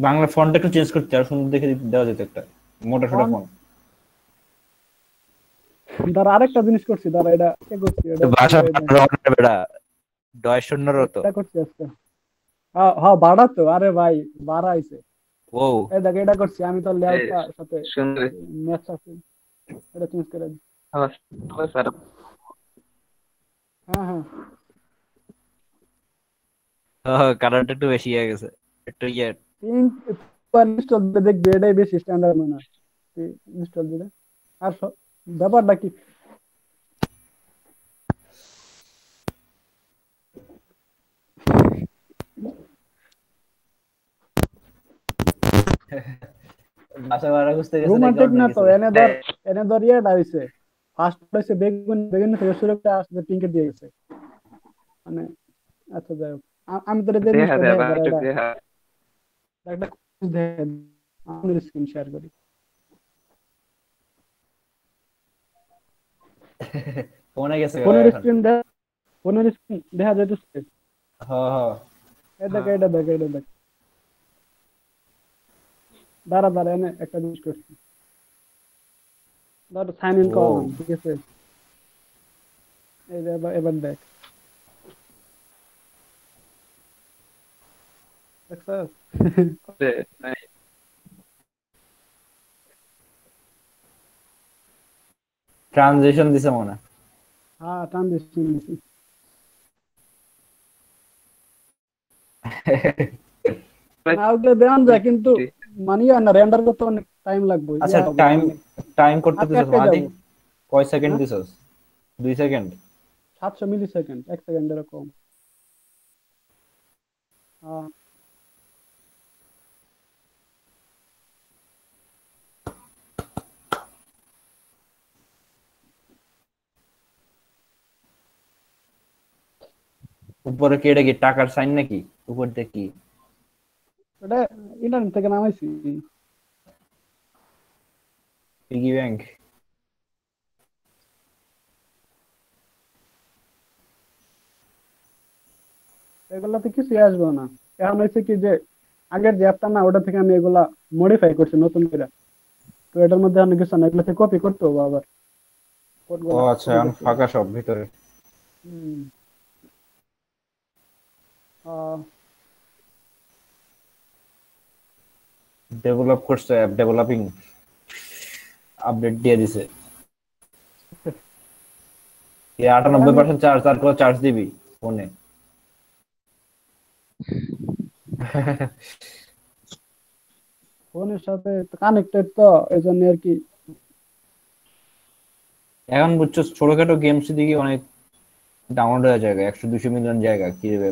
Bangla font একটু change করতে আর সুন্দর দেখে দেওয়া যেত একটা মোটা সোটা ফন্ট ফন্ট। দ্বারা আরেকটা জিনিস করছি, দ্বারা এটা কে করছি, এটা হচ্ছে ভাষা যে এই যে বেড়া ডয় শূন্যর তো। এটা করছি আজকে। হ্যাঁ হ্যাঁ, বাড়া তো, আরে ভাই বাড়া আইছে। ও এই দেখ এটা করছি আমি, তো এই লেআউটটার সাথে সুন্দর। ম্যাচ আছে, এটা চেঞ্জ করে দিই। আবার আবার স্যার। হ্যাঁ হ্যাঁ। কারেন্ট একটু বেশি হয়ে গেছে একটু ইয়ে। পিঙ্ক ইনস্টল দিলে দেখবি এটাই বেশি স্ট্যান্ডার্ড মনে হয়। ইনস্টল দিলে আর ব্যাপারটা কি, ভাষা বাড়া খুঁজতে গেছে নাকি রোমান্টিক অন্য না তো, কিছু। এনে ধর ইয়েটা হইছে, ফার্স্ট হইছে বেগুন, বেগুন থেকে শুরু করে আসলে পিঙ্কে দিয়ে গেছে মানে। আচ্ছা যাই হোক, আমি তোর যে দেখা জিনিসটা দেখা দেখ, ভাই যারা একটু এটা দেখা। একটা আমি স্ক্রিন শেয়ার করি। ফোনে গেছে ভাই ফোনের এখন। স্ক্রিন দেখ, ফোনের স্ক্রিন দেখা যাইতেছে। হ হ। এই দেখ এটা দেখ, এটা দেখ, দাঁড়া দাঁড়া, এনে একটা জিনিস করছি, ধর সাইন ইন করলাম, ও ঠিক আছে। এই যে এবার এবার দেখ, দেখছস? রে, নাই। ট্রানজিশন দিছে মনে হয়। হ্যাঁ ট্রানজিশন দিছি। না ওগুলো দেওয়ান যায় কিন্তু মানে ইয়া না, রেন্ডার করতে অনেক টাইম লাগবে, আচ্ছা ইয়া হবে টাইম, অনেক, টাইম করতে আটকে দিছস আটকে মাদি? যাবো। কয় সেকেন্ড হ্যাঁ, দিছস? 2 সেকেন্ড? 700 মিলি সেকেন্ড, 1 সেকেন্ড এরকম। হ্যাঁ, উপরে কি এটা কি টাকার সাইন নাকি? উপরটা কি? ওটা ইন্টারনেট থেকে নামাইছি। Piggy bank? এগুলাতে কিছু আসবে না। এখন হয়েছে কি যে আগের যে অ্যাপটা না, ওটা থেকে আমি এগুলা মডিফাই করছি নতুন করে। তো এটার মধ্যে অনেক কিছু না, এগুলো থেকে কপি করতে হবে আবার, কোড ও গুলা আচ্ছা, কপি এখন করতে হবে। ফাঁকা সব ভিতরে। হম। আহ, ডেভেলপ করছে, অ্যাপ ডেভেলপিং, আপডেট দিয়ে দিছে। এই এবার আমি 98% চার্জ, তারপর চার্জ দিবি ফোনে। ফোনের সাথে কানেক্টেড তো, এই জন্য আর কি। এখন বুঝছো ছোটখাটো গেমস দিকে অনেক ডাউনলোড হয়ে জায়গা, 100-200 মিলিয়ন জায়গা কি রে।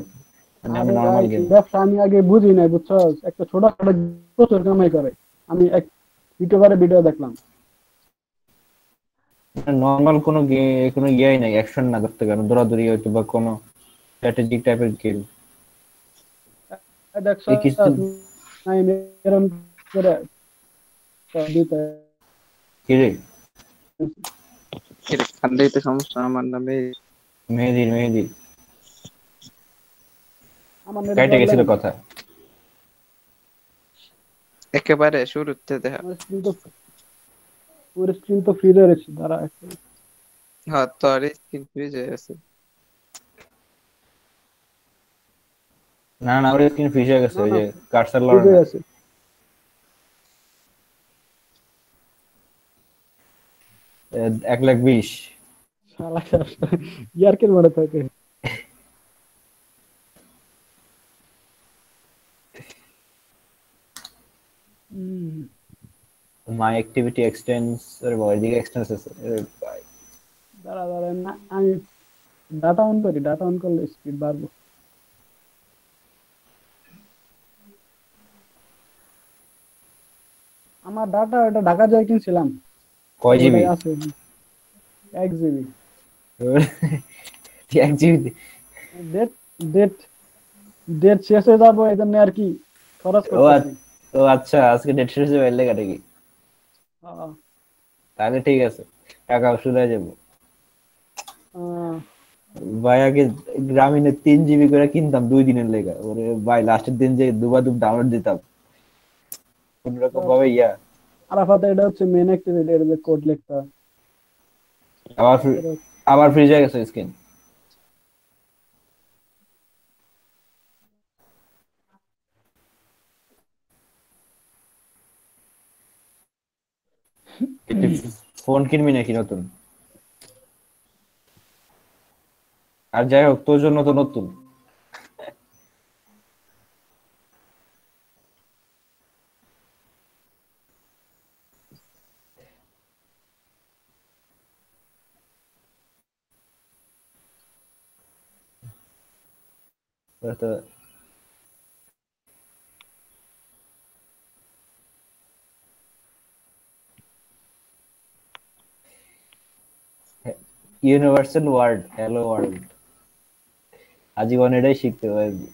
মানে আমি আরে ভাই, নর্মাল গেম, এই ব্যবসা আমি আগে বুঝি নাই, বুঝছো? একটা ছোটখাটো প্রচুর কামাই করে। আমি এক ইউটিউবারে ভিডিও দেখলাম। নর্মাল কোনো ইয়েই নাই, অ্যাকশন না ধরতে গেলে দৌড়াদৌড়ি হয়তো বা কোনো স্ট্র্যাটেজিক টাইপের গেম। দেখছো এই কিছু নাই এরকম করে দিতে। কি রে? খান্দেই তো সমস্যা আমার নামে। মেহেদি মেহেদি আমার নেট কাইটে গেছিল প্রবলেম। কথা। একেবারে শুরুতে দেখা। আমার স্ক্রিন তো, পুরো স্ক্রিন তো ফ্রিজে রয়েছে, দাঁড়া একটা। হ্যাঁ তোর স্ক্রিন ফ্রিজ হয়ে আছে। না না, ওর স্ক্রিন ফ্রিজ হয়ে গেছে, না ওই না, যে কার্সার লড়ে ফ্রিজে না। আছে। 1,20,000। শালা ইয়ারকের মনে থাকে। হম। মাই অ্যাক্টিভিটি এক্সটেন্স এর বড় দিকে এক্সটেন্স আছে ভাই। দাঁড়া দাঁড়া, না আমি ডাটা অন করি, ডাটা অন করলে স্পিড বাড়বো। আমার ডাটা এটা ঢাকা যায় কিনছিলাম, তো কয় জিবি? ওটাই আছে 1 GB. 1 GB? Date date date শেষ হয়ে যাবো, এই জন্য আর কি খরচ ও করতেছি। ও আচ্ছা, আজকে ডেট শেষ হয়ে গেলে কাটে কি? আহ, তাহলে ঠিক আছে, টাকা ওষুধ হয়ে যাবো। আহ, ভাই আগে গ্রামীণে 3 জিবি করে কিনতাম 2 দিনের লেগে, ওরে ভাই লাস্টের দিন যে দুবার ডাউনলোড দিতাম। কোনরকম ভাবে ইয়া আরাফাত এটা হচ্ছে মেন অ্যাক্টিভিটি, এর যে কোড লিখতে হয়। আবার তারপরে আবার ফ্রিজ হয়ে গেছে স্ক্রিন। তুই ফোন কিনবি নাকি নতুন? আর যাই হোক, তোর জন্য তো নতুন। তো ইউনিভার্সাল ওয়ার্ড, হ্যালো ওয়ার্ল্ড, আজীবন এটাই শিখতে পারবি।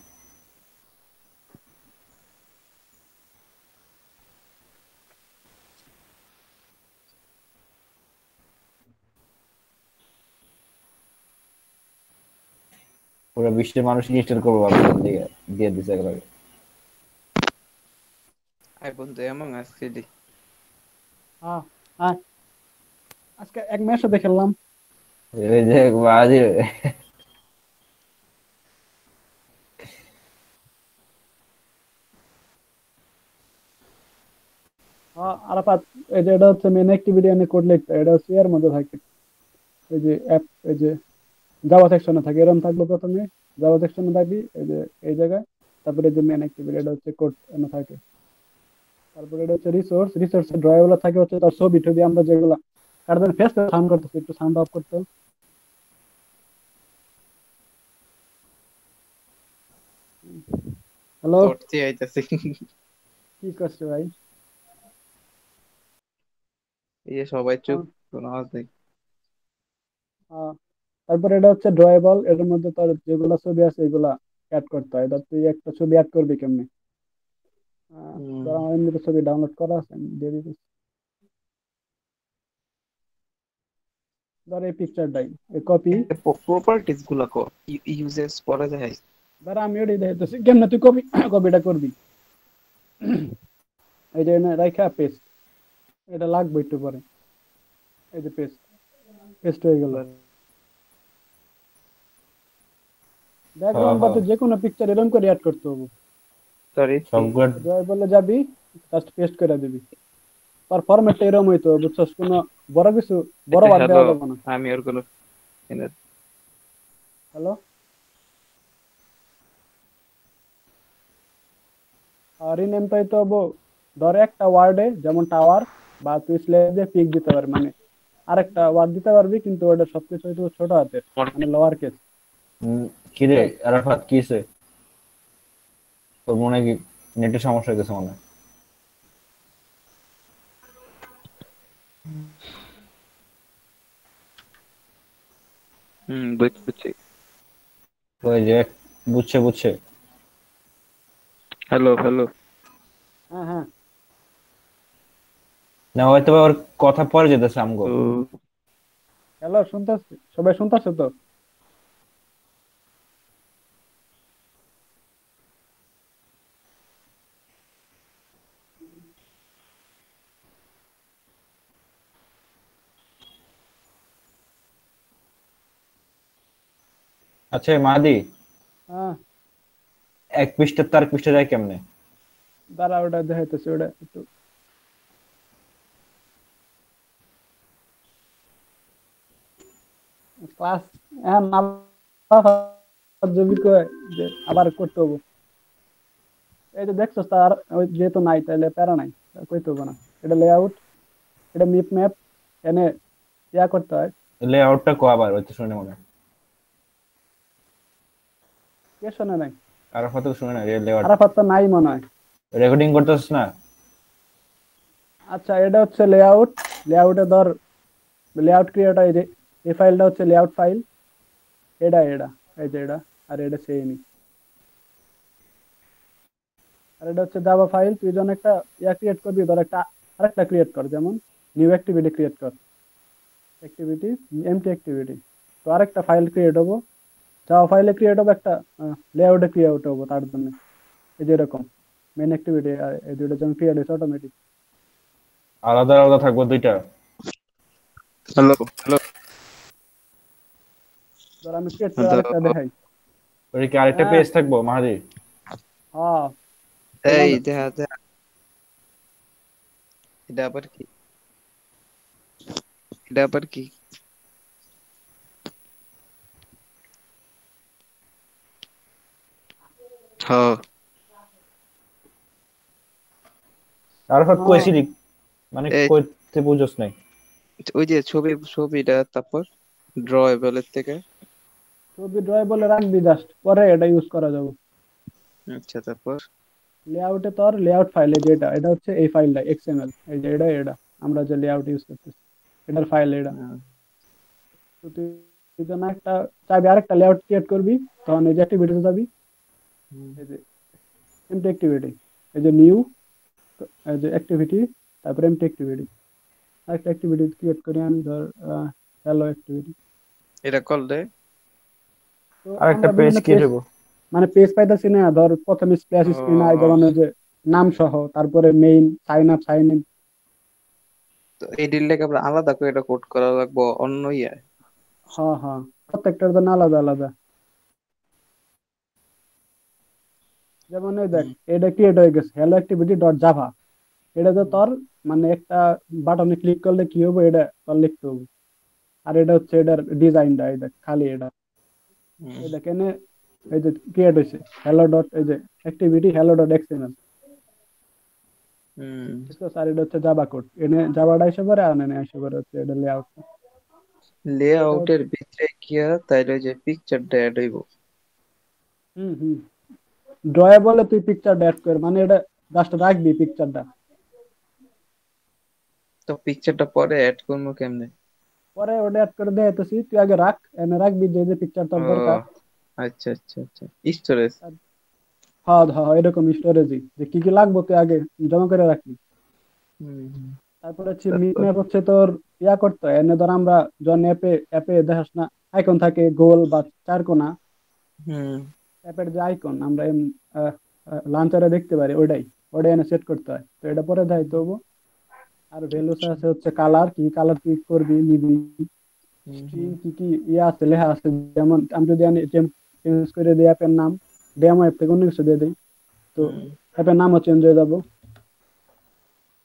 পুরো বিশ্বের মানুষ ইনস্টল করবো ভাবছে দিয়ে দিয়ে দিছে একবারে। আই বন্ধু এমন আসছিলি। হ্যাঁ হ্যাঁ, আজকে এক ম্যাচও দেখলাম। এই যে বাজে। হ্যাঁ আরাফাত, এই যে এটা হচ্ছে মেন অ্যাক্টিভিটি, এনে কোড লিখতে হয়। এটা হচ্ছে এর মধ্যে থাকে, এই যে অ্যাপ, এই যে জাভা সেকশনে থাকে, এরকম থাকলো প্রথমে। জাভা সেকশনে থাকবি এই যে এই জায়গায়। তারপরে এই যে মেন অ্যাক্টিভিটি, এটা হচ্ছে কোড এনে থাকে। তারপরে এটা হচ্ছে রিসোর্স, রিসোর্সের ড্রয়গুলো থাকে হচ্ছে তার ছবি টবি, আমরা যেগুলো কারণ ফেস সাউন্ড করতেছি, একটু সাউন্ড অফ করতে। হ্যালো, তোরতে আইতাছে। কি করছে ভাই? এই সবাই চুপ, হ্যাঁ, কোনো আওয়াজ নেই। হ্যাঁ। তারপরে এটা হচ্ছে ড্রয়েবল, এর মধ্যে তোর যেগুলো ছবি আছে এগুলা অ্যাড করতে হয়। এবার তুই একটা ছবি অ্যাড করবি কেমনি? হুম। ধর আমার এমনিতে ছবি ডাউনলোড করা আছে, আমি দিয়ে দিতেছি। ধর এই পিকচারটাই কপি। প্রপার্টিজ গুলা ইউজেস করা যায়। ধর আমি ওটাই দেখাইতেছি কেমনে তুই কপি কপিটা করবি। এই যে রাইখা পেস্ট, এটা লাগবে একটু পরে। এই যে পেস্ট, পেস্ট হয়ে গেল। হ্যাঁ ব্যাকগ্রাউন্ড বা হ্যাঁ, তুই যে কোনো পিকচার এরকম করে অ্যাড করতে হবে। সরি। সবগুলো। ড্রয় বলে যাবি, জাস্ট পেস্ট করে দিবি। তার ফরম্যাটটা এরকম হইতো, বুঝছস? কোনো বড় কিছু, বড় বার হ্যালো, দেওয়া যাবে না। আমি ওর কোনো হ্যালো, আর রিনেমটা হইতে হবো, ধর একটা ওয়ার্ডে যেমন টাওয়ার, বা তুই স্ল্যাশ দিয়ে পিক দিতে পারবি, মানে আরেকটা ওয়ার্ড দিতে পারবি, কিন্তু ওটা সবকিছু হয়তো ছোট হাতের, মানে লোয়ার কেস। কি রে আরাফাত, কি হয়েছে? তোর মনে হয় কি নেটের সমস্যা হইতেছে মনে হয়। বুঝছি। ওই যে বুঝছে বুঝছে। Hello hello. হ্যাঁ হ্যাঁ। না হয়তো বা ওর কথা পরে যেতেছে আমগো। তো হ্যালো, শুনতেছি, সবাই শুনতেছে তো? আচ্ছা মাদি, হ্যাঁ, এক পৃষ্ঠা তার পৃষ্ঠা যায় কেমনে? দাঁড়া ওটা দেখাইতেছি, ওটা একটু ক্লাস। হ্যাঁ না, যদি কয় যে আবার করতে হবো। এই যে দেখছো তার, ওই যেহেতু নাই তাহলে প্যারা নাই, কইতে হবো না। এটা লেআউট, এটা মিপ ম্যাপ, এনে ইয়া করতে হয়। লেআউটটা কো আবার, ওই তো শুনে মনে হয়। কে শোনে নাই? আরাফাত তো শুনে না লেআউট। আরাফাত তো নাই মনে হয়। রেকর্ডিং করতেছিস না? আচ্ছা, এটা হচ্ছে লেআউট। লেআউটে ধর লেআউট ক্রিয়েট হয়, যে এই ফাইলটা হচ্ছে লেআউট ফাইল। এটা এই যে এটা, আর এটা সেমই। আর এটা হচ্ছে জাভা ফাইল। তুই যখন একটা ইয়া ক্রিয়েট করবি, ধর একটা আরেকটা ক্রিয়েট কর, যেমন নিউ অ্যাক্টিভিটি ক্রিয়েট কর, অ্যাক্টিভিটি, এমটি অ্যাক্টিভিটি। তো আরেকটা ফাইল ক্রিয়েট হবো, জাভা ফাইলে ক্রিয়েট হবে একটা, লেআউটে ক্রিয়েট হবো তার জন্য। এই যে এরকম। মেইন অ্যাক্টিভিটি আর এই দুইটা যখন ক্রিয়েট হয়েছে অটোমেটিক। আলাদা আলাদা থাকবো দুইটা? হ্যালো হ্যালো ধর আমি ক্রিয়েট করে হ্যালো আরেকটা দেখাই। ওটা কি আরেকটা হ্যাঁ পেজ থাকবো মাহাদি? হ্যাঁ এই যেমন দেখা দেখা এটা আবার কি এটা আবার কি হ্যাঁ আরাফাত হ্যাঁ কইছিলি, মানে এই কইতে বুঝোস নাই। ওই যে ছবিটা তারপর ড্রয়েবলের থেকে ছবি ড্রয়েবলে রাখবি জাস্ট, পরে এটা ইউজ করা যাবে। আচ্ছা তারপর লেআউটে তোর লেআউট ফাইলে যেটা এটা হচ্ছে এই ফাইলটা এক্সএমএল, এই যে এটা আমরা যে লেআউট ইউজ করতেছি এটার ফাইল এটা। আহ, তো তুই যেন একটা চাইবি আরেকটা লেআউট ক্রিয়েট করবি, তখন এই যে অ্যাক্টিভিটিতে যাবি, হুম, এই যে এমটি অ্যাক্টিভিটি, এই যে নিউ, এই যে অ্যাক্টিভিটি, তারপরে এমটি অ্যাক্টিভিটি, আরেকটা অ্যাক্টিভিটি ক্রিয়েট করি আমি, ধর হ্যালো অ্যাক্টিভিটি। এটা করলে তো আরেকটা আমরা পেজ বিভিন্ন কি পেজ, দেবো? মানে পেজ পাইতেছি না, ধর প্রথমে স্প্ল্যাশ স্ক্রিন আয়, ও যেমন ওই যে নাম সহ, তারপরে main sign up sign in. তো এই ডিলটাকে আমরা আলাদা করে এটা কোড করা লাগবো অন্য ইয়ে হ্যাঁ হ্যাঁ, প্রত্যেকটার জন্য আলাদা আলাদা। যেমন এই দেখ হুম এটা ক্রিয়েট হয়ে গেছে হ্যালো অ্যাক্টিভিটি ডট জাভা, এটা তো হুম তোর মানে একটা বাটনে ক্লিক করলে কি হবে এটা তোর লিখতে হবে। আর এটা হচ্ছে এটার ডিজাইনটা, এই দেখ খালি এটা, হুম এই দেখ এনে এই যে ক্রিয়েট হয়েছে হ্যালো ডট এই যে অ্যাক্টিভিটি হ্যালো ডট এক্সএমএল, হুম ঠিক আছে। আর এটা হচ্ছে জাভা কোড, এনে জাভাটা এসে পরে আর এনে এসে পরে হচ্ছে এটা লেআউট। এটা লেআউটের ভিতরে গিয়া তাইলে ওই যে পিকচারটা অ্যাড হইব। হুম হুম, ড্রয়েবলে তুই পিকচারটা অ্যাড কর, মানে এটা জাস্ট রাখবি পিকচারটা, তো পিকচারটা পরে অ্যাড করবো কেমনে? পরে ওটা অ্যাড করে দেখাইতেছি, তুই আগে রাখ, এনে রাখবি যে যে পিকচার তোর দরকার। ও আচ্ছা আচ্ছা আচ্ছা স্টোরেজ হ্যাঁ হ্যাঁ এরকম স্টোরেজই, যে কি কি লাগবে তুই আগে জমা করে রাখবি। হুম হুম, তারপর হচ্ছে মিট তারপর ম্যাপ হচ্ছে তোর ইয়া করতে হয়, এনে ধর আমরা যখন অ্যাপে অ্যাপে দেখাস না আইকন থাকে গোল বা চারকোনা, হুম অ্যাপের যে আইকন আমরা লাঞ্চারে দেখতে পারি, ওইটাই ওটাই এনে সেট করতে হয়, তো এটা পরে দেখাইতে হবো। আর ভ্যালুস আচ্ছা, আছে হচ্ছে কালার, কি কালার তুই করবি নিবি, হুম স্ট্রিং হুম কি কি ইয়া আছে লেখা আছে, যেমন আমি যদি চেঞ্জ করে দিই অ্যাপের নাম, ডেমো অ্যাপ থেকে অন্য কিছু দিয়ে দিই, তো হুম। অ্যাপের নামও চেঞ্জ হয়ে যাবো,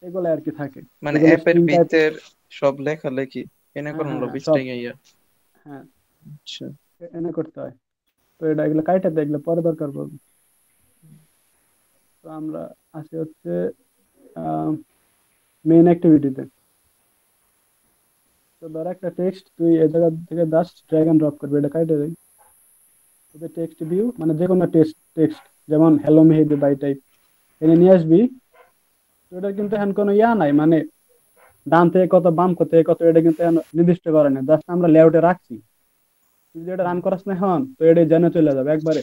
এগুলো আর কি থাকে, মানে যেগুলো অ্যাপের স্ট্রিং টাইপ। ভিতর সব লেখালেখি এনে হ্যাঁ করানো হ্যাঁ লাগবে সব, স্ট্রিং ইয়া হ্যাঁ আচ্ছা এনে করতে হয়। তো এটা এগুলো কাইটাতে এগুলো পরে দরকার পড়বে। তো আমরা আসি হচ্ছে মেইন অ্যাক্টিভিটিতে। তো ধর একটা টেক্সট তুই এই জায়গা থেকে জাস্ট ড্র্যাগ এন্ড ড্রপ করবি, এটা কাইটে দেয়, এটা টেক্সট ভিউ, মানে যে কোনো টেক্সট যেমন হ্যালো মেহেদি বাই টাইপ এনে নিয়ে আসবি। তো এটা কিন্তু এখন কোনো ইয়া নাই, মানে ডান থেকে কত বাম থেকে কত এটা কিন্তু এখন নির্দিষ্ট করে না, জাস্ট আমরা লেআউটে রাখছি। তুই যদি এটা রান করাস না এখন, তো এটা জেনে চলে যাবে একবারে,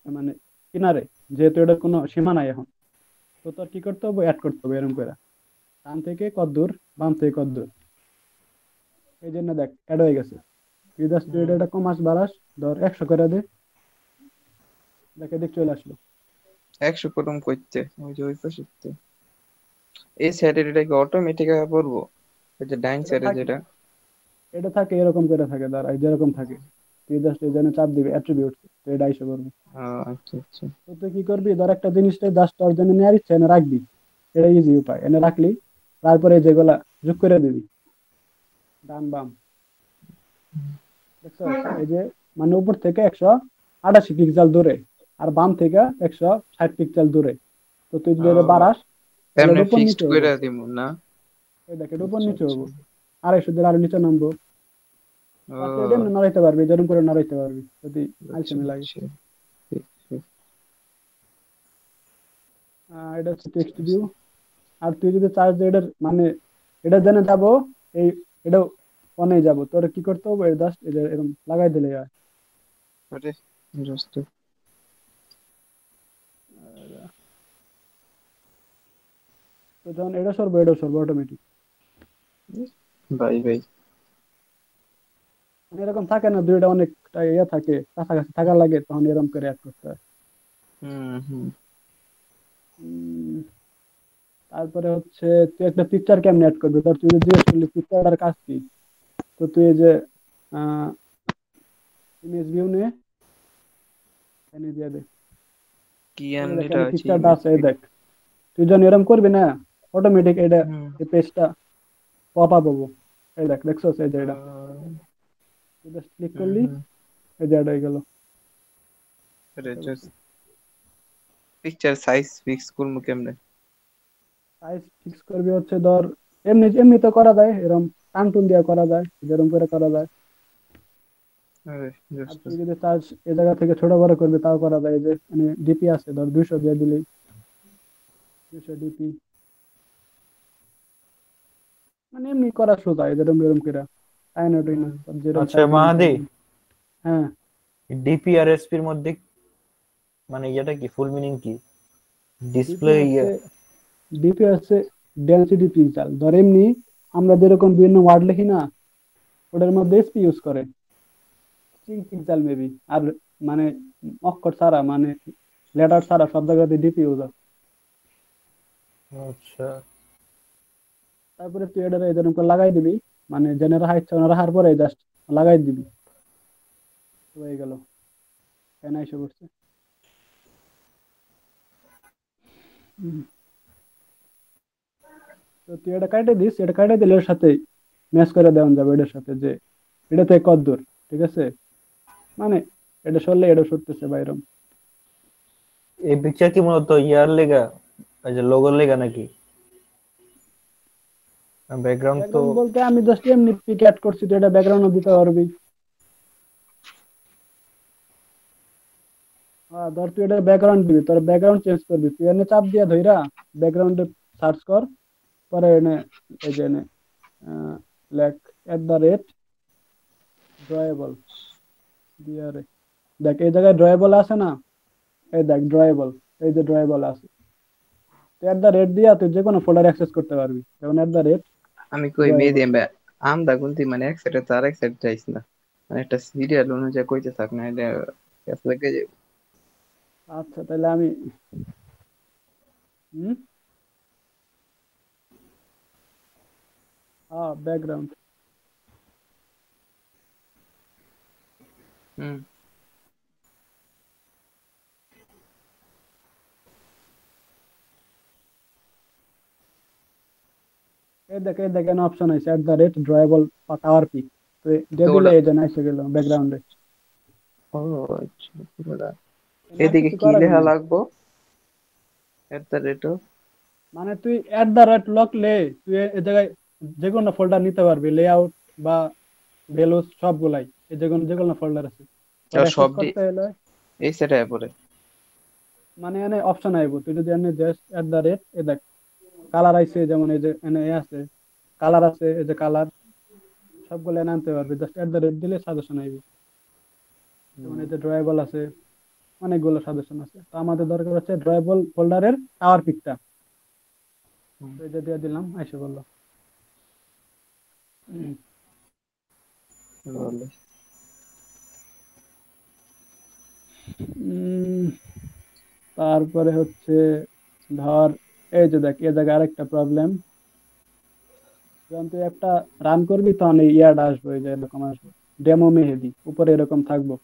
মানে কিনারে, যেহেতু এটা কোনো সীমা নাই এখন। তো তোর কি করতে হবে, অ্যাড করতে হবে এরকম করে, ডান থেকে কত দূর, বাম থেকে কত দূর, এই জন্য দেখ অ্যাড হয়ে গেছে। তুই জাস্ট তুই হুম এটা কমাস বাড়াস, ধর 100 করে দে, দেখে দেখ চলে আসলো। 100 করুম করতে ওই যে ওই পাশে এই সাইডের এটা কি অটোমেটিক পড়বো ওই যে ডাইন এটা সাইডে থাকে, যেটা এটা থাকে এরকম করে থাকে, ধর এই যেরকম থাকে, তুই জাস্ট এই জন্য চাপ দিবি অ্যাট্রিবিউট, তো এটা এসে করবি। আচ্ছা আচ্ছা তো তুই কি করবি, ধর একটা জিনিসটা জাস্ট তোর জন্য নিয়ে আসছে এনে রাখবি, এটা ইজি উপায়, এনে রাখলি, তারপরে যেগুলা যোগ করে দিবি ডান বাম, দেখছস এই যে, মানে উপর থেকে 188 পিক্সেল দূরে, আর বাম থেকে 160 পিক্সেল দূরে। তো তুই যদি এটা ও বাড়াস তাহলে এমনি এটা উপর ফিক্সড নিচে হবো, করে দিব না এই দেখ এটা উপর আচ্ছা নিচে আচ্ছা হবো, 250 আরো নিচে নামবো। আর তুই এটা ও এমনি নড়াইতে পারবি, যেরকম করে নড়াইতে পারবি যদি বুঝছি আলসেমি লাগে। বুঝছি ঠিক ঠিক এটা হচ্ছে বুঝতে টেক্সট ভিউ। পারছি। আর তুই যদি চাস যে এটার মানে এটা জেনে যাবো, এই এটা অনে যাবো, তোর কি করতে হবে, জাস্ট এটা এরকম লাগাই দিলে হয়। আরে বুঝতে তো যখন এটা সরবো এটা সরবো অটোমেটিক। বাই বাই মানে এরকম থাকে না, দুইটা অনেকটা ইয়ে থাকে কাছাকাছি থাকার লাগে, তখন এরকম করে অ্যাড করতে হয়। হুম হুম উম, তারপরে হচ্ছে তুই একটা পিকচার কেমনে অ্যাড করবি, ধর তুই যে জিজ্ঞেস করলি পিকচারটার কাজ কি, তো তুই এই যে ইমেজ ভিউ নিয়ে এনে দিয়ে দে। কি এই যে দেখ এমনিটা এখানে আছে পিকচারটা ইমেজ আছে, এই দেখ তুই যখন এরকম করবি না, অটোমেটিক এটা হুম এই পেজটা পপ আপ হবো। এই দেখ দেখছো এই যে এটা তুই জাস্ট ক্লিক হুম করলি, হুম এই যে এটা হয়ে গেল। বুঝতে এটা পারছিস? পিকচার সাইজ ফিক্স করবো কেমনে? সাইজ ফিক্স করবি হচ্ছে ধর এমনি এমনি তো করা যায়, এরকম টান টুন দিয়ে করা যায়, যেরকম করে করা যায়। আরে আর just তুই যদি চাস এই জায়গা থেকে ছোট বড় করবি তাও করা যায়, এই যে মানে ডিপি আছে ধর 200 দিয়ে দিলি, 200 ডিপি, মানে এমনি করা সোজা, এরকম এরকম করে টাইনা টুইনা হুম, তোর যেরকম আচ্ছা সাইজ অনুসারে মাহাদি, দিবি। হ্যাঁ, ডিপিআরএসপি এর মধ্যে মানে এটা কি ফুল মিনিং কি? ডিপি ডিসপ্লে হচ্ছে ডিপি হচ্ছে ডেনসিটি পিক্সেল। ধর এমনি আমরা যেরকম বিভিন্ন ওয়ার্ড লিখি না, ওটার মধ্যে এসপি ইউজ করে, স্ট্রিং পিক্সেল মেবি। আর মানে অক্ষর ছাড়া মানে লেটার ছাড়া সব জায়গাতে ডিপি ইউজ হয়। আচ্ছা। তারপরে তুই এটা এরকম করে লাগাই দিবি, মানে জেনে রাখা ইচ্ছা না রাখার পরে জাস্ট লাগাই দিবি, হয়ে গেল। এনে এসে পড়ছে। হুম। তো তুই এটা কাটে দিস, এটা কাটে দিলে এর সাথে ম্যাচ করে দেওয়া যাবে এটার সাথে, যে এটাতে কত দূর, ঠিক আছে, মানে এটা সরলে এটা সরতেছে বাইরম। এই পিকচার কি মূলত ইয়ার লেগা, এই যে লোগোর লেগা নাকি? ব্যাকগ্রাউন্ড তো ব্যাকগ্রাউন্ড বলতে আমি জাস্ট এমনি পিক অ্যাড করছি, তো এটা ব্যাকগ্রাউন্ড দিতে পারবি। ধর তুই এটা ব্যাকগ্রাউন্ড দিবি, তোর ব্যাকগ্রাউন্ড চেঞ্জ করবি, তুই এনে চাপ দিয়া ধইরা ব্যাকগ্রাউন্ডে সার্চ কর, পরে এনে এই যে এনে লেখ @ ড্রয়েবল দিয়ে রে। দেখ এই জায়গায় ড্রয়েবল আছে না, এই দেখ ড্রয়েবল, এই যে ড্রয়েবল আছে। তুই দিয়া তুই যে কোনো ফোল্ডার অ্যাক্সেস করতে পারবি, যেমন আমি কই ড্রয়েবল। মেয়ে আমদা গুনতি মানে এক সাইডে তো আরেক সাইড যাইস না, মানে একটা সিরিয়াল অনুযায়ী কইতে থাক না, এটা ক্যাস লাগে যে আচ্ছা তাহলে আমি হুম ব্যাকগ্রাউন্ড, হুম এই দেখ এখানে অপশন আছে ড্রয়েবল টাওয়ার পিক, তো দিয়ে তো দিলে ওটা এই যে এসে গেল ব্যাকগ্রাউন্ডে। ও আচ্ছা পুরোটা আর এদিকে কিছু কি করার লেখা নেই, লাগবো? @, মানে তুই লকলে তুই এই জায়গায় যে কোনো ফোল্ডার নিতে পারবি, লেআউট বা ভ্যালুস সবগুলাই, এই যে কোনো ফোল্ডার আছে তোর আর অ্যাক্সেস সব করতে হলে। এই সেটে পড়ে। মানে এনে অপশন আইব, তুই যদি এনে জাস্ট এ দেখ কালার আইছে, যেমন এই যে এনে আছে কালার আছে, এই যে কালার সবগুলো এনে আনতে পারবি, জাস্ট দিলে সাজেশন আইব। যেমন এই যে ড্রয়েবল আছে, অনেকগুলো সাজেশন আছে, তো আমাদের দরকার হচ্ছে ড্রয়েবল ফোল্ডারের টাওয়ার পিকটা। তো এই যে দিয়ে দিলাম, আইসে বললো। উম, তারপরে হচ্ছে ধর এই যে দেখ এই জায়গায় আরেকটা প্রবলেম, যখন তুই একটা রান করবি তখন এই ইয়ার্ড আসবে, এই যে এরকম আসবে ডেমো মেহেদি উপরে এরকম থাকবো,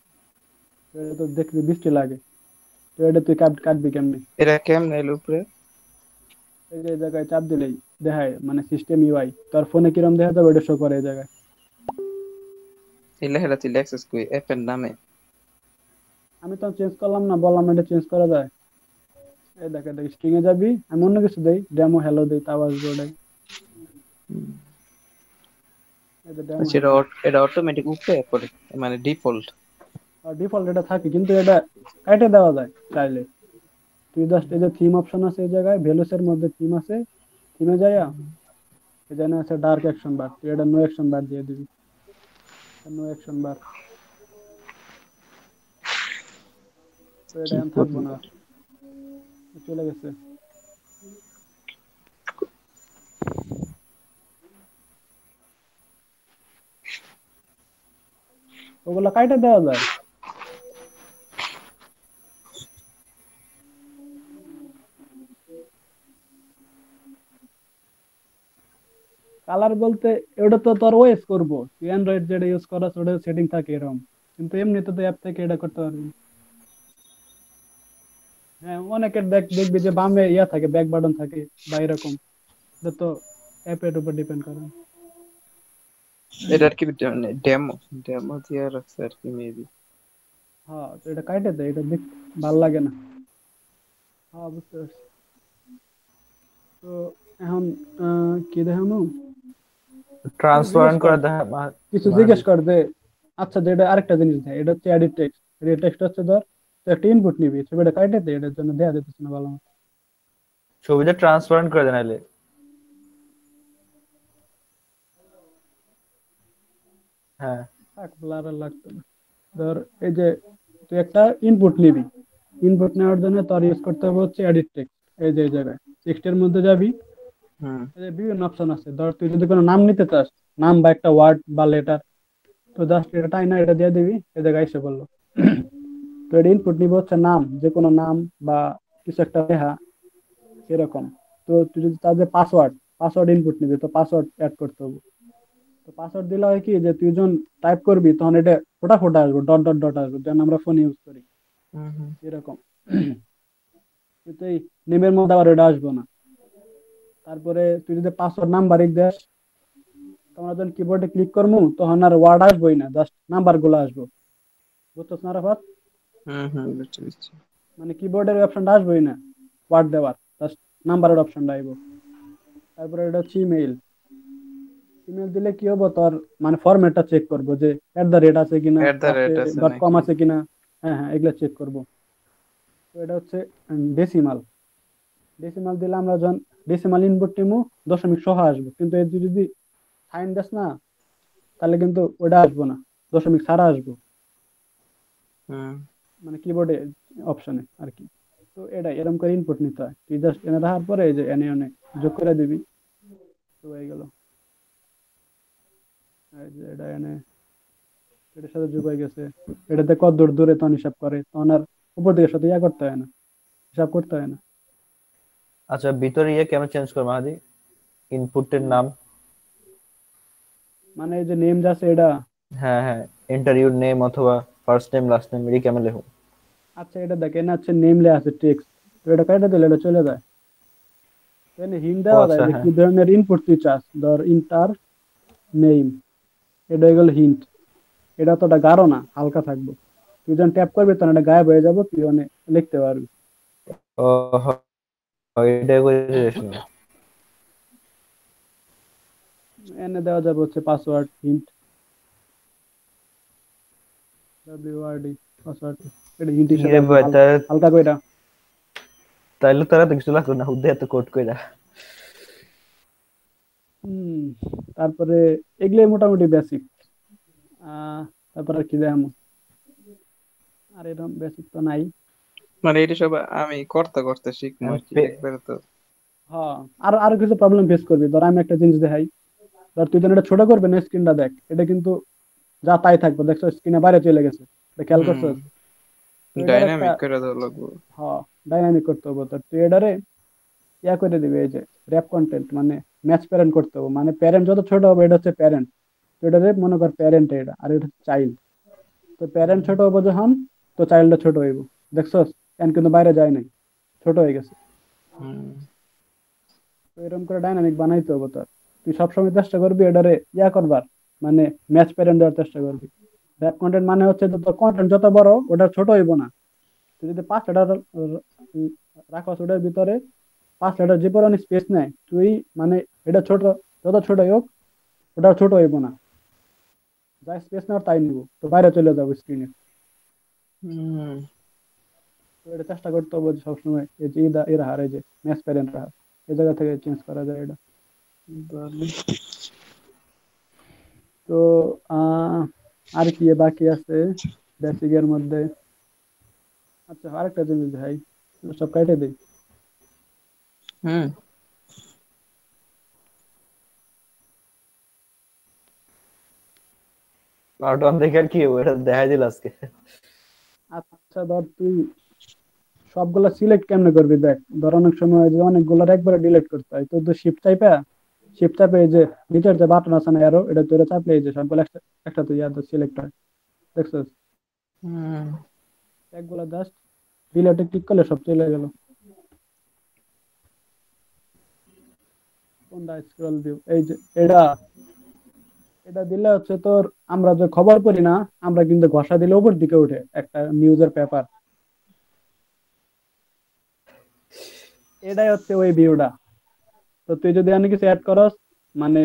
তো এটা তো দেখবি বৃষ্টি লাগে, তো এটা তুই কাটবি কেমনে? এটা কেমনে এলো উপরে? এই যে এই জায়গায় চাপ দিলেই দেখায়, মানে সিস্টেম ইউআই তোর ফোনে কিরম দেখা যাবে ওটা শো করে এই জায়গায়। এই লেখাটা তুই লেখছিস কই অ্যাপের নামে? আমি তো চেঞ্জ করলাম না, বললাম এটা চেঞ্জ করা যায়। এই দেখ দেখ স্ট্রিং এ যাবি, আমি অন্য কিছু দেই, ডেমো হ্যালো দেই, তাও আসবে ওটাই। এই যে ডেমো আচ্ছা হ্যালো, এটা অটোমেটিক উপরে পড়ে, মানে ডিফল্ট? আর ডিফল্ট এটা থাকে, কিন্তু এটা কাইটে দেওয়া যায় চাইলে। তুই জাস্ট এই যে থিম অপশন আছে, এই জায়গায় ভ্যালুস এর মধ্যে থিম আছে, থিমে যাইয়া এই জন্য আছে ডার্ক অ্যাকশন বার, তুই এটা নো অ্যাকশন বার দিয়ে দিবি, নো অ্যাকশন বার, তো এটা কি এখন থাকবো করবো? না আর, চলে গেছে। ওগুলা কাইটে দেওয়া যায়। কালার বলতে ওটা তো তোর ওএস করবো, তুই অ্যান্ড্রয়েড যেটা ইউজ করাস ওটা সেটিং থাকে এরকম, কিন্তু এমনিতে তো অ্যাপ থেকে এটা করতে পারবি। হ্যাঁ, অনেকের দেখবি যে বামে ইয়া থাকে, ব্যাক বাটন থাকে বা এরকম, এটা তো অ্যাপের উপর ডিপেন্ড করে। এটা আর কি মানে ডেমো ডেমো দিয়ে রাখছে আর কি মেবি। হ্যাঁ, তো এটা কাটে দেয়, এটা দেখ ভাল লাগে না। হ্যাঁ, বুঝতে পারছি। তো এখন কি দেখানো, কিছু জিজ্ঞেস ট্রান্সপারেন্ট কর, করে দেখা কিছু জিজ্ঞেস মাহাদি। কর যে আচ্ছা, যেটা আরেকটা জিনিস দেয়, এটা হচ্ছে এডিট টেক্সট। এডিট টেক্সট হচ্ছে ধর তুই একটা ইনপুট নিবি, ছবিটা কাটে দে, এটার জন্য দেয়া যেতেছে না ভালো মতো। ছবিটা ট্রান্সপারেন্ট করে দেন নাইলে। হ্যাঁ। থাক, ব্লার আর লাগতো না। ধর এই যে তুই একটা ইনপুট নিবি, ইনপুট নেওয়ার জন্য তোর ইউজ করতে হবে হচ্ছে এডিট টেক্সট। এই যে এই জায়গায় টেক্সটের মধ্যে যাবি, হুম এই যে বিভিন্ন অপশন আছে। ধর তুই যদি কোনো নাম নিতে চাস, নাম বা একটা ওয়ার্ড বা লেটার, তো জাস্ট এটা টাই না, এটা দিয়ে দিবি, এই জায়গায় এসে বললো। তো এটা ইনপুট নিবি হচ্ছে নাম, যে কোনো নাম বা কিছু একটা লেখা এরকম। তো তুই যদি তার যে পাসওয়ার্ড, পাসওয়ার্ড ইনপুট নিবি, তো পাসওয়ার্ড অ্যাড করতে হবে। তো পাসওয়ার্ড দিলে হয় কি, যে তুই যখন টাইপ করবি তখন এটা ফোটা ফোটা আসবে, ডট ডট ডট আসবে, যেন আমরা ফোন ইউজ করি হুম হুম এরকম। কিন্তু এই নেমের মধ্যে আবার এটা আসবে না। তারপরে তুই যদি পাসওয়ার্ড নাম্বার দেস, তখন যখন কিবোর্ডে ক্লিক করবো তখন আর ওয়ার্ড আসবোই না, জাস্ট নাম্বার গুলো আসবো। বুঝতেছ না রাফাত? বুঝতে পেরেছি। মানে কিবোর্ডের অপশনটা আসবোই না ওয়ার্ড দেওয়ার, জাস্ট নাম্বারের অপশনটা আইব। তারপরে এটা হচ্ছে ইমেইল। ইমেল দিলে কি হবো, তোর মানে ফরম্যাটটা চেক করবো যে @ আছে কিনা, এট দ্য লাস্টে রেট আছে .com নাকি? আছে কিনা। হ্যাঁ হ্যাঁ, এগুলো চেক করবো। তো এটা হচ্ছে ডেসিমাল। ডেসিমাল দিলে আমরা যখন ডেসিমাল ইনপুট নিবো, দশমিক সহ আসবো, কিন্তু এর যদি সাইন দেস না, তাহলে কিন্তু ওটা আসবো না, দশমিক ছাড়া আসবো, হুম মানে কিবোর্ডে অপশনে আর কি। তো এটা এরকম করে ইনপুট নিতে হয়, তুই জাস্ট এনে রাখার পরে এই যে এনে এনে যোগ করে দিবি, তো হয়ে গেল। এই যে এটা এনে এটার সাথে যোগ হয়ে গেছে, এটাতে কত দূর দূরে তখন হিসাব করে, তখন আর উপর দিকের সাথে ইয়া করতে হয় না, হিসাব করতে হয় না। আচ্ছা, ভিতরে ইয়ে কেমন চেঞ্জ করে মাহাদি, ইনপুটের নাম? মানে এই যে নেম যাচ্ছে এটা, হ্যাঁ হ্যাঁ, এন্টার ইউর নেম অথবা ফার্স্ট নেম লাস্ট নেম, এটি কেমন লেখো? আচ্ছা এটা দেখ, এনে আছে নেম লে আছে টেক্সট, তো এটা কেটে দিলে এটা চলে যায়। তো এনে হিন্ট ও দেওয়া যায় আচ্ছা, যে হ্যাঁ। কি ধরনের ইনপুট তুই চাস, ধর ইন্টার নেম, এটা হয়ে গেল হিন্ট। এটা তোটা গাঢ় না, হালকা থাকবো, তুই যখন ট্যাপ করবি তখন এটা গায়েব হয়ে যাবো, তুই অনেক লিখতে পারবি। ও এটা করে শুনো। এনে দেওয়া যাবে হচ্ছে পাসওয়ার্ড হিন্ট, WRD পাসওয়ার্ড, এটা হিন্ট হিসেবে ইরে একদম ভাই, হালকা কইরা। তাইলে তারা তো কিছু লাগলো না, হুদ্দে এত কোট কইরা। হুম, তারপরে এগুলোই মোটামুটি বেসিক। তারপরে আর কি দেখামু, আর এরকম বেসিক তো নাই। মানে এটা সব আমি করতে করতে শিখবো আমি আর কি একবারে তো। হ্যাঁ, আর আরো কিছু প্রবলেম ফেস করবি। ধর আমি একটা জিনিস দেখাই, ধর তুই যখন এটা ছোট করবে না, স্ক্রিনটা দেখ, এটা কিন্তু যা তাই থাকবে, দেখছো স্ক্রিনে বাইরে চলে গেছে, এটা খেয়াল হুম করছিস? তো এটার একটা, ডাইনামিক করে দেওয়া লাগবে। হ্যাঁ, ডাইনামিক করতে হবে। তো তুই এটারে ইয়া করে দিবি, এই যে র্যাপ কন্টেন্ট, মানে ম্যাচ প্যারেন্ট করতে হবে, মানে প্যারেন্ট যত ছোট হবে এটা হচ্ছে প্যারেন্ট, তো এটারে মনে কর প্যারেন্ট এটা, আর এটা চাইল্ড। তো প্যারেন্ট ছোট হবো যখন, তো চাইল্ডটা ছোট হইব, দেখছস? এন কিন্তু বাইরে যায় নাই, ছোট হয়ে গেছে। হুম তো এরকম করে ডাইনামিক বানাইতে হবে তোর। তুই সবসময় চেষ্টা করবি এটারে ইয়া করবার, মানে ম্যাচ প্যারেন্ট দেওয়ার চেষ্টা করবি। র্যাপ কন্টেন্ট মানে হচ্ছে যে তোর কন্টেন্ট যত বড় ওটা ছোট হইব না। তুই যদি 5 লেটার রাখস ওটার ভিতরে, 5 লেটার যে পরিমাণ স্পেস নেয়, তুই মানে এটা ছোট, যত ছোট হোক ওটা ছোট হইব না, যা স্পেস নেওয়ার তাই নিব, তো বাইরে চলে যাবো স্ক্রিনে। হুম তো এটা চেষ্টা করতে হবে যে সবসময় এই যে এরা হারে, যে ম্যাচ প্যারেন্ট রাখা, এই জায়গা থেকে চেঞ্জ করা যায় এটা। ভালোই। তো আহ আর কি বাকি আছে বেসিক এর মধ্যে? আচ্ছা, আরেকটা জিনিস ভাই, সব কাটে দিই। হুম কার্টুন দেখে আর কি হবো, এটা দেখাই দিল আজকে। আচ্ছা, ধর তুই সবগুলা সিলেক্ট কেমনে করবি দেখ, ধর অনেক সময় যে অনেকগুলার একবারে ডিলিট করতে হয়, তো শিফট চাইপা শিফট চাপে এই যে নিচের যে বাটন আছে না অ্যারো, এটা ধরে চাপলে এই যে সবগুলো একসাথে ইয়াদ সিলেক্ট হয়, দেখছিস? হুম একগুলা জাস্ট ডিলেটে ক্লিক করলে সব চলে গেল। কোনটা স্ক্রল ভিউ, এই যে এটা, এটা দিলে হচ্ছে তোর, আমরা যে খবর পড়ি না, আমরা কিন্তু ঘষা দিলে উপর দিকে উঠে একটা নিউজের পেপার, এটাই হচ্ছে ওই ভিউটা। তো তুই যদি অনেক কিছু অ্যাড করস, মানে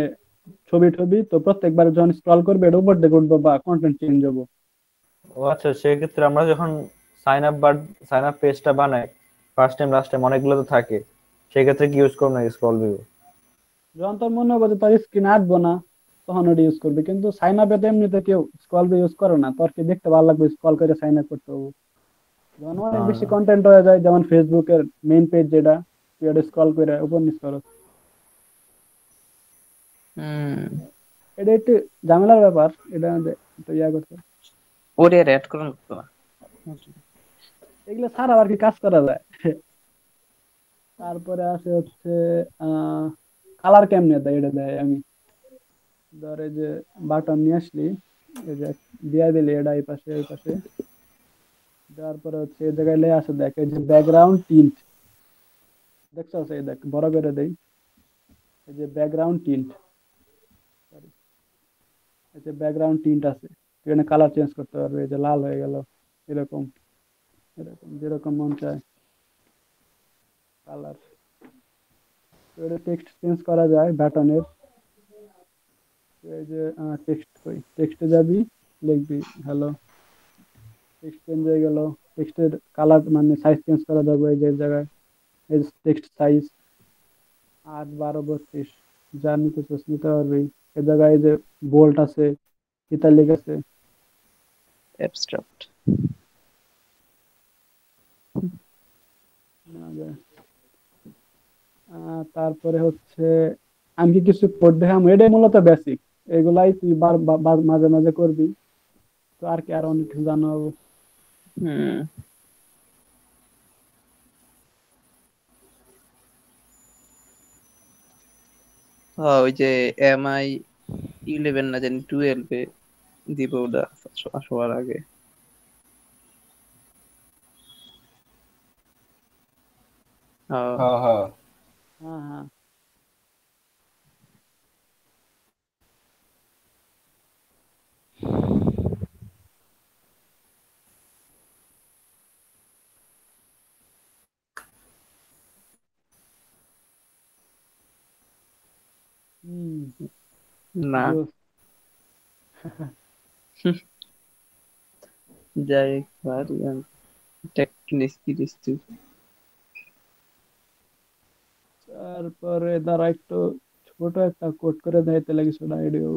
ছবি টবি, তো প্রত্যেকবার যখন স্ক্রল করবে এটা উপর দিকে উঠবো বা কন্টেন্ট চেঞ্জ হবো। ও আচ্ছা, সেক্ষেত্রে আমরা যখন সাইন আপ পেজটা বানাই, ফার্স্ট টাইম লাস্ট টাইম অনেকগুলো তো থাকে, সেক্ষেত্রে কি ইউজ করবো না স্ক্রল ভিউ? যখন তোর মনে হবে যে তোর স্ক্রিন আসবো না, তখন ওটা ইউজ করবি। কিন্তু সাইন আপে তো এমনিতে কেউ স্ক্রল ভিউ ইউজ করে না, তোর কি দেখতে ভালো লাগবে স্ক্রল করে সাইন আপ করতে হবে? যখন অনেক বেশি কন্টেন্ট হয়ে যায়, যেমন ফেসবুকের মেইন পেজ যেটা, তুই এটা স্ক্রল করে উপর নিচ করো, হুম এটা একটু ঝামেলার ব্যাপার, এটা তো ইয়া করতে। ওরে আর অ্যাড করা লাগতো না। এগুলো ছাড়া আর কি কাজ করা যায়? তারপরে আছে হচ্ছে আহ কালার কেমনে দেয়, এটা দেয় আমি, ধর এই যে বাটন নিয়ে আসলি, এই যে দিয়া দিলি এটা এই পাশে ওই পাশে, তারপরে হচ্ছে এই জায়গায় লে আছে দেখ, এই যে ব্যাকগ্রাউন্ড টিল্ট, দেখছো? এই দেখ বড় করে দেই, এই যে ব্যাকগ্রাউন্ড টিল্ট, এই যে ব্যাকগ্রাউন্ড টিল্ট আছে, এখানে কালার চেঞ্জ করতে পারবে, এই যে লাল হয়ে গেল, এরকম এরকম যেরকম মন চায় কালার। তো এটা টেক্সট চেঞ্জ করা যায় বাটনের, এই যে টেক্সট, কই টেক্সটে যাবি, লিখবি হ্যালো, টেক্সট চেঞ্জ হয়ে গেল। টেক্সটের কালার মানে সাইজ চেঞ্জ করা যাবে, এই যে এই জায়গায় এই টেক্সট সাইজ 8, 12, 32, যা নিতে চাস নিতে পারবি। এই জায়গায় এই যে বোল্ট আছে, ইতালিক আছে। অ্যাবস্ট্রাক্ট। তারপরে হচ্ছে আমি কি কিছু কোড দেখাম, এটাই মূলত বেসিক, এগুলাই তুই মাঝে মাঝে করবি। তো আর কি, আর অনেক কিছু জানাবো। হুম হ্যাঁ, ওই যে MI 11 না জানি 12-এ দিব ওটা সবার আগে। হ্যাঁ হ্যাঁ হ্যাঁ। হ্যাঁ হ্যাঁ। হম। না জোস। যাই পারি টেকনিক কি। তারপরে দ্বারা একটু ছোট একটা কোড করে দেখাইতে লাগে সেটা আইডিও।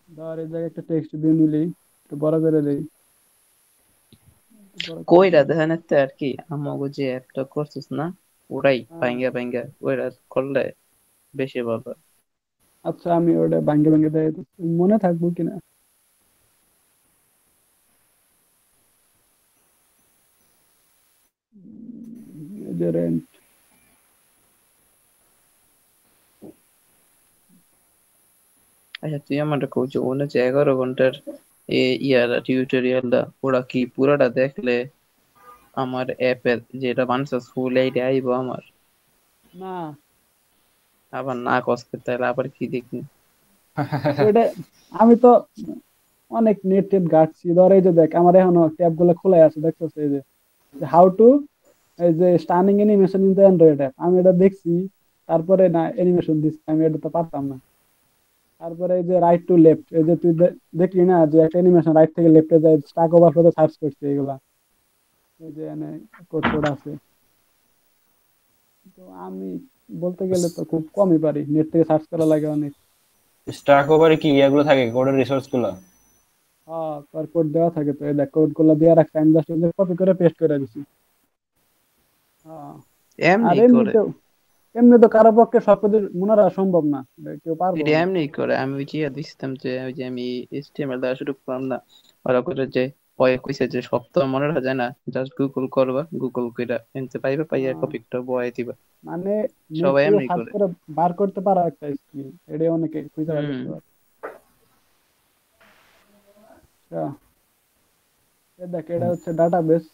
ধর এই জায়গায় একটা টেক্সট দিয়ে নিলি, একটু বড় করে দেই, একটু বড় করে কইরা দিই। দেখেন এতে আর কি, আমাকে যে অ্যাপটা করছিস না, ওরাই হ্যাঁ, ভাঙ্গা ভাঙ্গা ওইটা করলে বেশি ভালো। আচ্ছা আমি ওটা ভাঙ্গে ভাঙ্গে দেখাইতেছি, মনে থাকবো কিনা। এই যে rent, আচ্ছা তুই আমাকে কইছো ওনে যে 11 ঘন্টার টিউটোরিয়ালটা, ওরা কি পুরাটা দেখলে আমার অ্যাপের যেটা বানসাস ফুল এইটা আইবো আমার? না আবার না কষ্ট তাহলে আবার কি দেখি? ওইটা আমি তো অনেক নেট টেট ঘাটছি, ধর এই যে দেখ আমার এখনো ট্যাব গুলো খোলাই আছে, দেখতেছ? এই যে হাউ টু, এই যে stunning animation in the Android app, আমি এটা দেখছি, তারপরে না অ্যানিমেশন দিচ্ছি, আমি এটা তো পারতাম না। তারপরে এই যে রাইট টু লেফট, এই যে তুই দেখলি না যে একটা অ্যানিমেশন রাইট থেকে লেফটে যায়, স্টাক ওভারফ্লোতে সার্চ করছি এগুলা, এই যে এনে কোড টোড আছে। তো আমি বলতে গেলে তো খুব কমই পারি, নেট থেকে সার্চ করা লাগে অনেক। স্টাক ওভারে কি ইয়েগুলো থাকে, কোডের রিসোর্স গুলো? হ্যাঁ, তোর কোড দেওয়া থাকে তো, এই দেখ কোড গুলো দেওয়া রাখছে, আমি জাস্ট কপি করে পেস্ট করে দিছি। হ্যাঁ। আর এমনি করে, এমনিতেও, এমনি তো কারো পক্ষে সবকিছু মনে রাখা সম্ভব না, এটা কেউ পারবো এটা না। এমনি করে। আমি ওই যে দিছিলাম যে ওই যে আমি HTML দ্বারা শুরু করলাম না, ওরা করে যে পরে কইছে যে সপ্তাহ মনে রাখা যায় না, জাস্ট গুগল করবা, গুগল কইরা এনতে পাইবা, পাইয়া আহ, টপিকটা বয়াই দিবা। মানে নেট সবাই থেকে এমনি সার্চ করে। করে বার করতে পারা একটা স্কিল, এটা অনেকে খুঁজে বার হুম। করতে পারে। আচ্ছা, এ দেখ এটা হচ্ছে ডাটাবেস।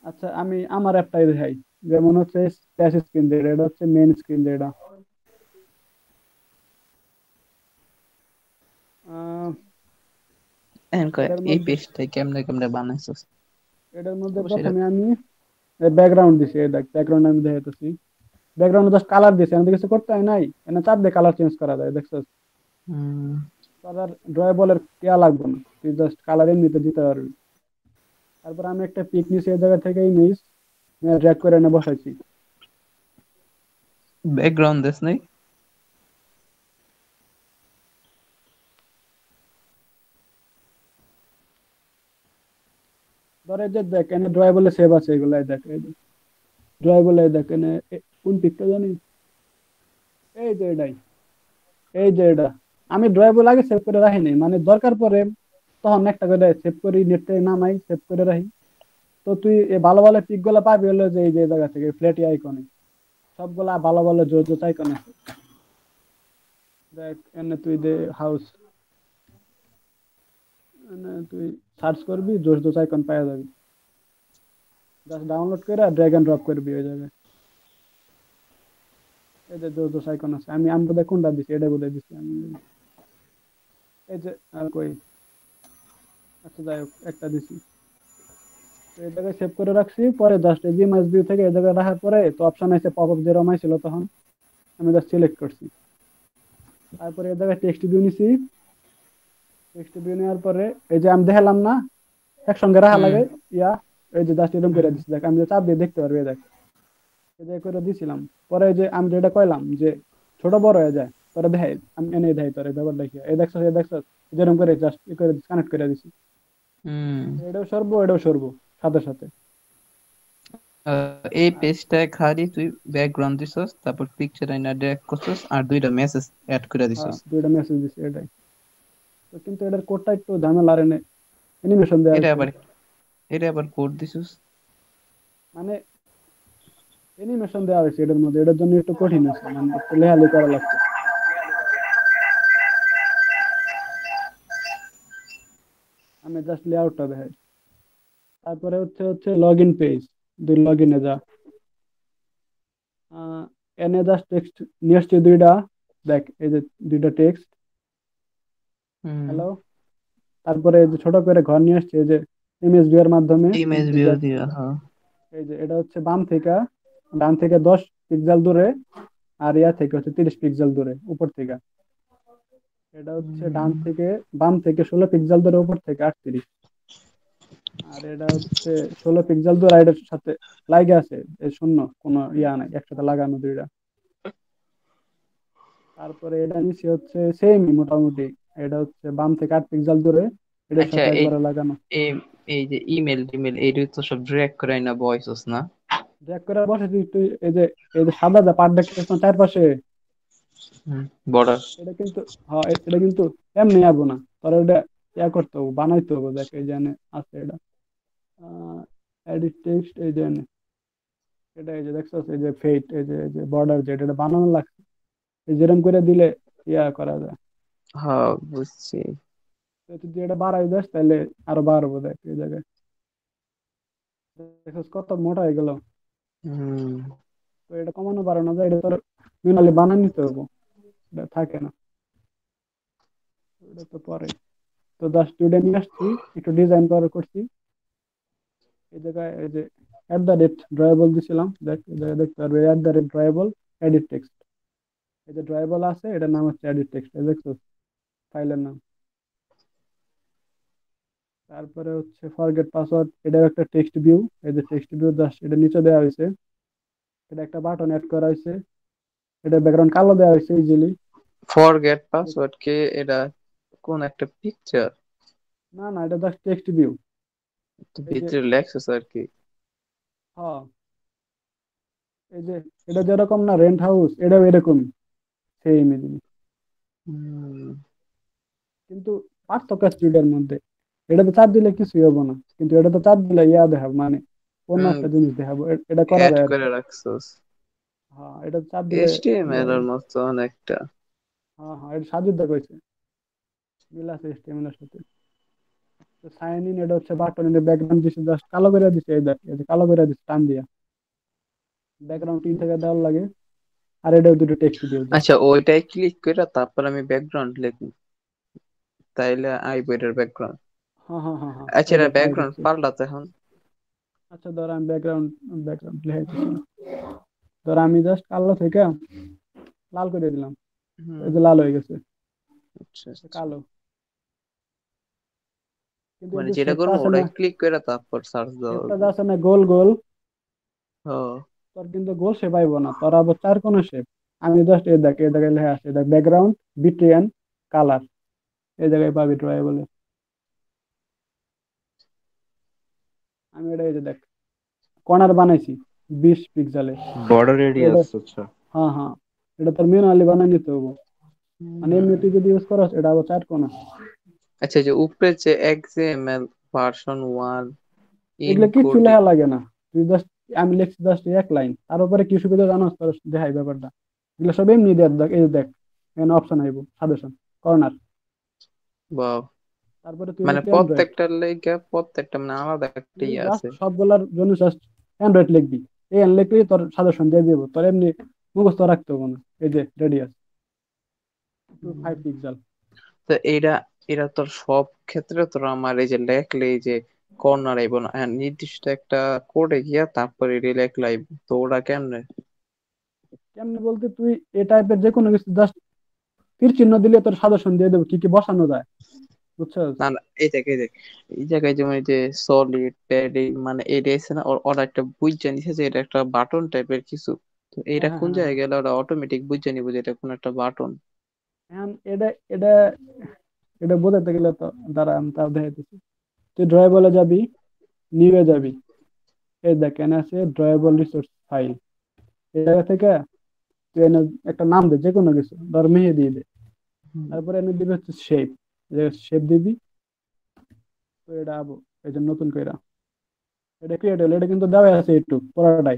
আচ্ছা আমি আমার অ্যাপটাই দেখাই, যেমন হচ্ছে স্প্ল্যাশ স্ক্রিন যেটা, এটা হচ্ছে মেইন স্ক্রিন যেটা। আহ, এখন কয় এটার এই মধ্যে পেজটা কেমনে কেমনে বানাইছস? এটার মধ্যে তারপর সেটা প্রথমে আমি ব্যাকগ্রাউন্ড দিছি, এই দেখ ব্যাকগ্রাউন্ড আমি দেখাইতেছি। ব্যাকগ্রাউন্ডে জাস্ট কালার দিছি, আমাদের কিছু করতে হয় নাই, এখানে চাপ দিয়ে কালার চেঞ্জ করা যায়, দেখছো? হুম, কালার ড্রয়াবলের কেয়া লাগবে না, তুই জাস্ট কালার এমনিতে দিতে পারবি। তারপর আমি একটা পিক নিছি এই জায়গা থেকে, ইমেজ ড্র্যাগ করে এনে বসাইছি। ব্যাকগ্রাউন্ড দেশ নাই? ধর এই যে দেখ এনে ড্রয়াবলে সেভ আছে এগুলো, এই দেখ এই ড্রয়াবলে দেখ এনে কোন পিকটা জানি, এই যে এটাই, এই যে এটা। আমি ড্রয়াবল আগে সেভ করে রাখিনি, মানে দরকার পড়ে তখন একটা করে সেভ করি, নেট থেকে নামাই সেভ করে রাখি। তো তুই এই ভালো ভালো পিক গুলা পাবি হলো যে এই যে জায়গা থেকে ফ্ল্যাটি আইকনে, সবগুলা ভালো ভালো জোর জোর আইকন আছে। দেখ এনে তুই দে হাউস, এনে তুই সার্চ করবি, জোর জোর আইকন পাওয়া যাবি। জাস্ট ডাউনলোড করে ড্র্যাগ এন্ড ড্রপ করবি ওই জায়গায়। এই যে জোর জোর আইকন আছে, আমি আমি বোধহয় কোনটা দিছি, এটা বোধহয় দিছি আমি। এই যে আর কই, আচ্ছা যাই হোক একটা দিছি। তো এই জায়গায় সেভ করে রাখছি, পরে জাস্ট এই ইমেজ ভিউ থেকে এই জায়গায় রাখার পরে তো অপশন আছে পপ আপ, যেরকম ছিল তখন আমি জাস্ট সিলেক্ট করছি। তারপরে এই জায়গায় টেক্সট ভিউ নিছি। টেক্সট ভিউ নেওয়ার পরে এই যে আমি দেখালাম না একসঙ্গে রাখা হুম। লাগে ইয়া, এই যে জাস্ট এরকম করে হুম। দিচ্ছি, দেখ আমি যে চাপ দিয়ে দেখতে পারবি, এই দেখ এই যে করে দিছিলাম। পরে এই যে আমি যেটা কইলাম যে ছোট বড় হয়ে যায়, তোরা দেখাই আমি এনে দেখাই তোর ব্যাপার দেখিয়া, এই দেখছ এই দেখছ, যেরকম করে জাস্ট করে কানেক্ট করে দিছি। হুম। এটাও সরবো এটাও সরবো সাথে সাথে। এই আর পেজটায় খালি তুই ব্যাকগ্রাউন্ড দিছস, তারপর পিকচার আইনা ড্র্যাগ করছস, আর দুইটা মেসেজ অ্যাড করে হ্যাঁ দিছস। দুইটা মেসেজ দিছি এটাই। তো কিন্তু এটার কোডটা একটু ঝামেলা আর এনে অ্যানিমেশন দেওয়া এটা হয়েছে। আবার এটা আবার কোড দিছস? মানে অ্যানিমেশন দেওয়া হয়েছে এটার মধ্যে, এটার জন্য একটু কঠিন আছে, মানে একটু লেহালি করা লাগছে। আমি জাস্ট লেআউটটা দেখাই। তারপরে হচ্ছে হচ্ছে লগ ইন পেজ, দুই লগ ইনে যা, এনে জাস্ট টেক্সট নিয়ে আসছে দুইটা, দেখ এই যে দুইটা টেক্সট, হুম। হ্যালো। তারপরে এই যে ছোট করে ঘর নিয়ে আসছে এই যে ইমেজ ভিউ এর মাধ্যমে। ইমেজ এই ভিউ যে দিয়া, হ্যাঁ। এই যে এটা হচ্ছে ডান থেকে 10 পিক্সেল দূরে, আর ইয়া থেকে হচ্ছে 30 পিক্সেল দূরে উপর থেকে। এটা হচ্ছে ডান হুম। থেকে বাম থেকে 16 পিক্সেল দূরে উপর থেকে 38। আর এটা হচ্ছে 16 পিক্সেল দূরে, আর এটার সাথে লাগে আছে এই শূন্য, কোনো ইয়া নাই, একসাথে লাগানো দুইটা। তারপরে এটা নিচে হচ্ছে সেমই মোটামুটি, এটা হচ্ছে বাম থেকে 8 পিক্সেল দূরে, এটার আচ্ছা, সাথে এই একবারে লাগানো। এই এই যে ইমেল টিমেল এইটা তো সব ড্র্যাগ করে না বয়সস না? ড্র্যাগ করে বসে তুই এই যে সাদা যা পাট দেখতে পাচ্ছ না চারপাশে, হুম। বর্ডার। এটা কিন্তু, হ্যাঁ এটা কিন্তু এমনি আসবো না, তোর ওটা ইয়া করতে হবে, বানাইতে হবে। দেখ এই যে এনে আছে এটা, এডিট টেক্সট, এই যে এনে এটা, এই যে দেখছো এই যে ফেট, এই যে বর্ডার, যেটা এটা বানানো লাগছে, এই যেরকম করে দিলে ইয়া করা যায়। হ্যাঁ, বুঝছি। তো তুই যদি এটা বাড়াই দাস তাহলে আরো বাড়বো, দেখ এই জায়গায় দেখছিস কত মোটা হয়ে গেল। হুম। তো এটা কমানো বাড়ানো যায়, এটা তোর ম্যানুয়ালি বানায় নিতে হবে, এটা থাকে না, এটা তো পরে। তো জাস্ট স্টুডেন্ট নিয়ে আসছি, একটু ডিজাইন করা করছি। এই জায়গায় এই যে @ড্রয়েবল দিছিলাম, দেখ এই জায়গায় দেখতে পারবে @ড্রয়েবল এডিট টেক্সট। এই যে ড্রয়েবল আছে, এটার নাম হচ্ছে এডিট টেক্সট, দেখছো ফাইলের নাম। তারপরে হচ্ছে ফরগেট পাসওয়ার্ড, এটাও একটা টেক্সট ভিউ। এই যে টেক্সট ভিউ জাস্ট এটা নিচে দেওয়া হয়েছে, এটা একটা বাটন অ্যাড করা হয়েছে, এটা ব্যাকগ্রাউন্ড কালো দেওয়া হয়েছে ইজিলি। ফরগেট পাসওয়ার্ড কে? এটা কোন একটা পিকচার? না না, এটা জাস্ট টেক্সট ভিউ। এই যে ভিতরে লেখছস আর কি? হ্যাঁ, এই যে এটা যেরকম না রেন্ট হাউস, এটাও এরকমই সেম জিনিস, হুম। কিন্তু পার্থক্য আছে দুইটার মধ্যে। এটাতে চাপ দিলে কিছুই হবো না, কিন্তু এটাতে চাপ দিলে ইয়া দেখাবো, মানে অন্য হুম, একটা জিনিস দেখাবো, এটা করা অ্যাড যায় আর কি। করে রাখছোস হ্যাঁ, এটা চাপ দিলে ইয়া এইচটিএমএল এর হবে। মতো অনেকটা। হ্যাঁ হ্যাঁ, এটা সাজিদ দা কইছে, মিল আছে HTML এর সাথে। তো সাইন ইন এটা হচ্ছে বাটন, এর ব্যাকগ্রাউন্ড দিছে জাস্ট কালো করে দিছে, এই দেখ এই যে কালো করে দিছে টান দিয়া, ব্যাকগ্রাউন্ড তিন থেকে দেওয়ার লাগে। আর এটা দুটো টেক্সট দিয়ে দাও। আচ্ছা, ওইটাই ক্লিক করে তারপর আমি ব্যাকগ্রাউন্ড লিখি, তাইলে আইব এটার ব্যাকগ্রাউন্ড। হ্যাঁ হ্যাঁ হ্যাঁ হ্যাঁ, আচ্ছা, এই এটা দেখ আই ব্যাকগ্রাউন্ড করছে। পাল্টাতে এখন। আচ্ছা ধর আমি ব্যাকগ্রাউন্ড ব্যাকগ্রাউন্ড লিখে, ধর আমি জাস্ট কালো থেকে লাল করে দিলাম, হুম, এই যে লাল হয়ে গেছে, আচ্ছা আচ্ছা। কালো। কিন্তু এই মানে যে যেটা শেপটা করবো আছে না, ওটাই ক্লিক করে তারপর সার্চ দেওয়া শেপটা হবে। যে আছে না গোল গোল, ও, তোর কিন্তু গোল শেপ আইব না, তোর আবার চার কোণা শেপ। আমি জাস্ট এই দেখ এই জায়গায় লেখা আছে, দেখ ব্যাকগ্রাউন্ড বিট্রিয়ান কালার, এই জায়গায় পাবি ট্রাই বলে। আমি এটা এই যে দেখ কর্নার বানাইছি 20 পিক্সেলে। বর্ডার তো এটা, রেডিয়াস, আচ্ছা। হ্যাঁ হ্যাঁ, এটা তোর ম্যানুয়ালি বানাই নিতে হবো। মানে এমনি হুম। তুই যদি ইউজ করস এটা আবার চার কোণা। আচ্ছা, এই যে উপরে যে এক্সএমএল ভার্সন 1 এগুলো কিচ্ছু ইনকোডিং। লেখা লাগে না, তুই জাস্ট, আমি লিখছি জাস্ট এক লাইন, তার উপরে কি সুবিধা জানোস তোর দেখাই ব্যাপারটা। এগুলো সব এমনি দেখ, দেখ এই যে দেখ এখানে অপশন আইব সাজেশন কর্নার, বা, তারপরে তুই মানে লিখবি অ্যান্ড্রয়েড। প্রত্যেকটার লেগে প্রত্যেকটা মানে আলাদা একটা তুই ইয়ে জাস্ট আছে। সবগুলার জন্য জাস্ট অ্যান্ড্রয়েড লিখবি, এই লিখবি তোর সাজেশন দিয়ে দিব, তোর এমনি মুখস্থ রাখতে হবে না। এই যে রেডিয়াস হুম। 5 পিক্সেল। তো এরা এরা তোর সব ক্ষেত্রে তোর আমার এই যে লেখলে এই যে কর্নার আইব না, হ্যাঁ, নির্দিষ্ট একটা কোডে গিয়া তারপর এটা লেখলে আইব। তো ওরা কেমনে? কেমনি বলতে, তুই এই টাইপের যে কোনো কিছু জাস্ট তীর চিহ্ন দিলে তোর সাজেশন দিয়ে দেবো কি কি বসানো যায়, বুঝছস? না না, এই জায়গায় যেমন এই যে সলিড প্যাডিং মানে এটা আছে না, ওরা একটা বুঝে নিছে যে এটা একটা বাটন টাইপের কিছু। তো হ্যাঁ এটা হ্যাঁ কোন হ্যাঁ হ্যাঁ। জায়গায় গেলে ওরা অটোমেটিক বুঝে নিব যে এটা কোন একটা বাটন। এখন এটা এটা এটা বোঝাতে গেলে তো, দাঁড়া আমি তাও দেখাইতেছি। তুই ড্রয়েবলে যাবি, নিউয়ে যাবি, এই দেখ এখানে আছে ড্রয়েবল রিসোর্স ফাইল, এই জায়গা থেকে তুই এনে একটা নাম দে যে কোনো কিছু, ধর মেহেদি দে। তারপরে এনে দিবি হচ্ছে শেপ, শেপ দিবি। তো এটা আবো, এই যে নতুন কইরা এটা ক্রিয়েট হলো, এটা কিন্তু দেওয়া আছে একটু পুরাটাই।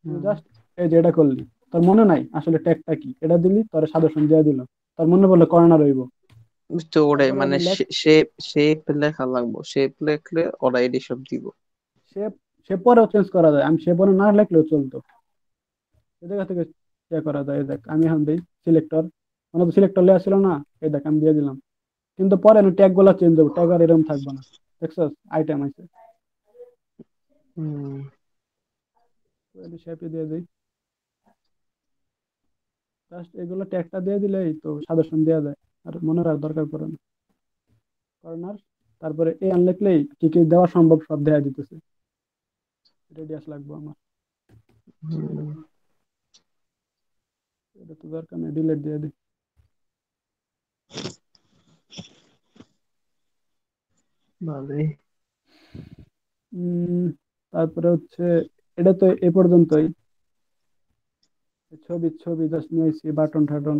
তুই জাস্ট এই যে এটা করলি, তোর মনে নাই আসলে ট্যাগটা কি, এটা দিলি তোর সাজেশন দিয়ে দিল, তোর মনে পড়লে কর্নার রইব। তো ওরাই তারপরে মানে এনে লেখ, শেপ শেপ লেখা লাগবো, শেপ লেখলে ওরা এডি সব দিব। শেপ, শেপ পরেও চেঞ্জ করা যায়, আমি শেপ পরে না লিখলেও চলতো। এই জায়গা থেকে ইয়ে করা যায়, এই দেখ আমি এখন দিই সিলেক্টর, মানে তো সিলেক্টর লেয়া ছিল না, এই দেখ আমি দিয়ে দিলাম। কিন্তু পরে ট্যাগ গুলা চেঞ্জ হবে, ট্যাগ আর এরকম থাকবে না, দেখছস আইটেম আছে। হুম। শেপে দিয়ে দিই, জাস্ট এগুলো ট্যাগটা দিয়ে দিলেই তো সাজেশন দেওয়া যায়, আর মনে রাখার দরকার পড়ে না। কর্নার, তারপরে এ আনলিখলেই কি কি দেওয়া সম্ভব সব দেয়া দিতেছে। রেডিয়াস লাগবে আমার, হুম, এরকম। এটা তো দরকার নেই, ডিলেট দিয়ে দিই। ভালোই। উম, তারপরে হচ্ছে এটা তো এ পর্যন্তই। ছবি ছবি জাস্ট নিয়েছি, বাটন টাটন,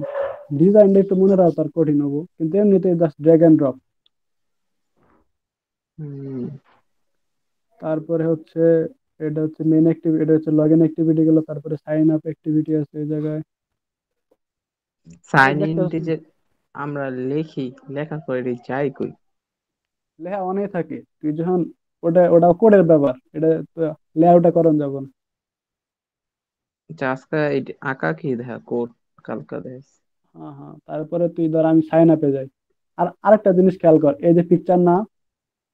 ডিজাইনটা একটু মনে রাখা তার কঠিন হবো, কিন্তু এমনিতে জাস্ট ড্র্যাগ এন্ড ড্রপ। হুম। তারপরে হচ্ছে এটা হচ্ছে মেন অ্যাক্টিভিটি, এটা হচ্ছে লগ ইন অ্যাক্টিভিটি গুলো, তারপরে সাইন আপ অ্যাক্টিভিটি আছে এই জায়গায়। সাইন ইন দেখতে যে আমরা লিখি, লেখার পরে যাই কই। লেখা অনেক থাকে, তুই যখন ওটা ওটা কোডের ব্যাপার, এটা লেআউটটা করণ যাব না। আচ্ছা, আজকে আঁকা কি দেখা কোড, কালকা দেখ। হ্যাঁ হ্যাঁ, তারপরে তুই ধর আমি সাইন আপে যাই। আর আরেকটা জিনিস খেয়াল কর, এই যে পিকচার না,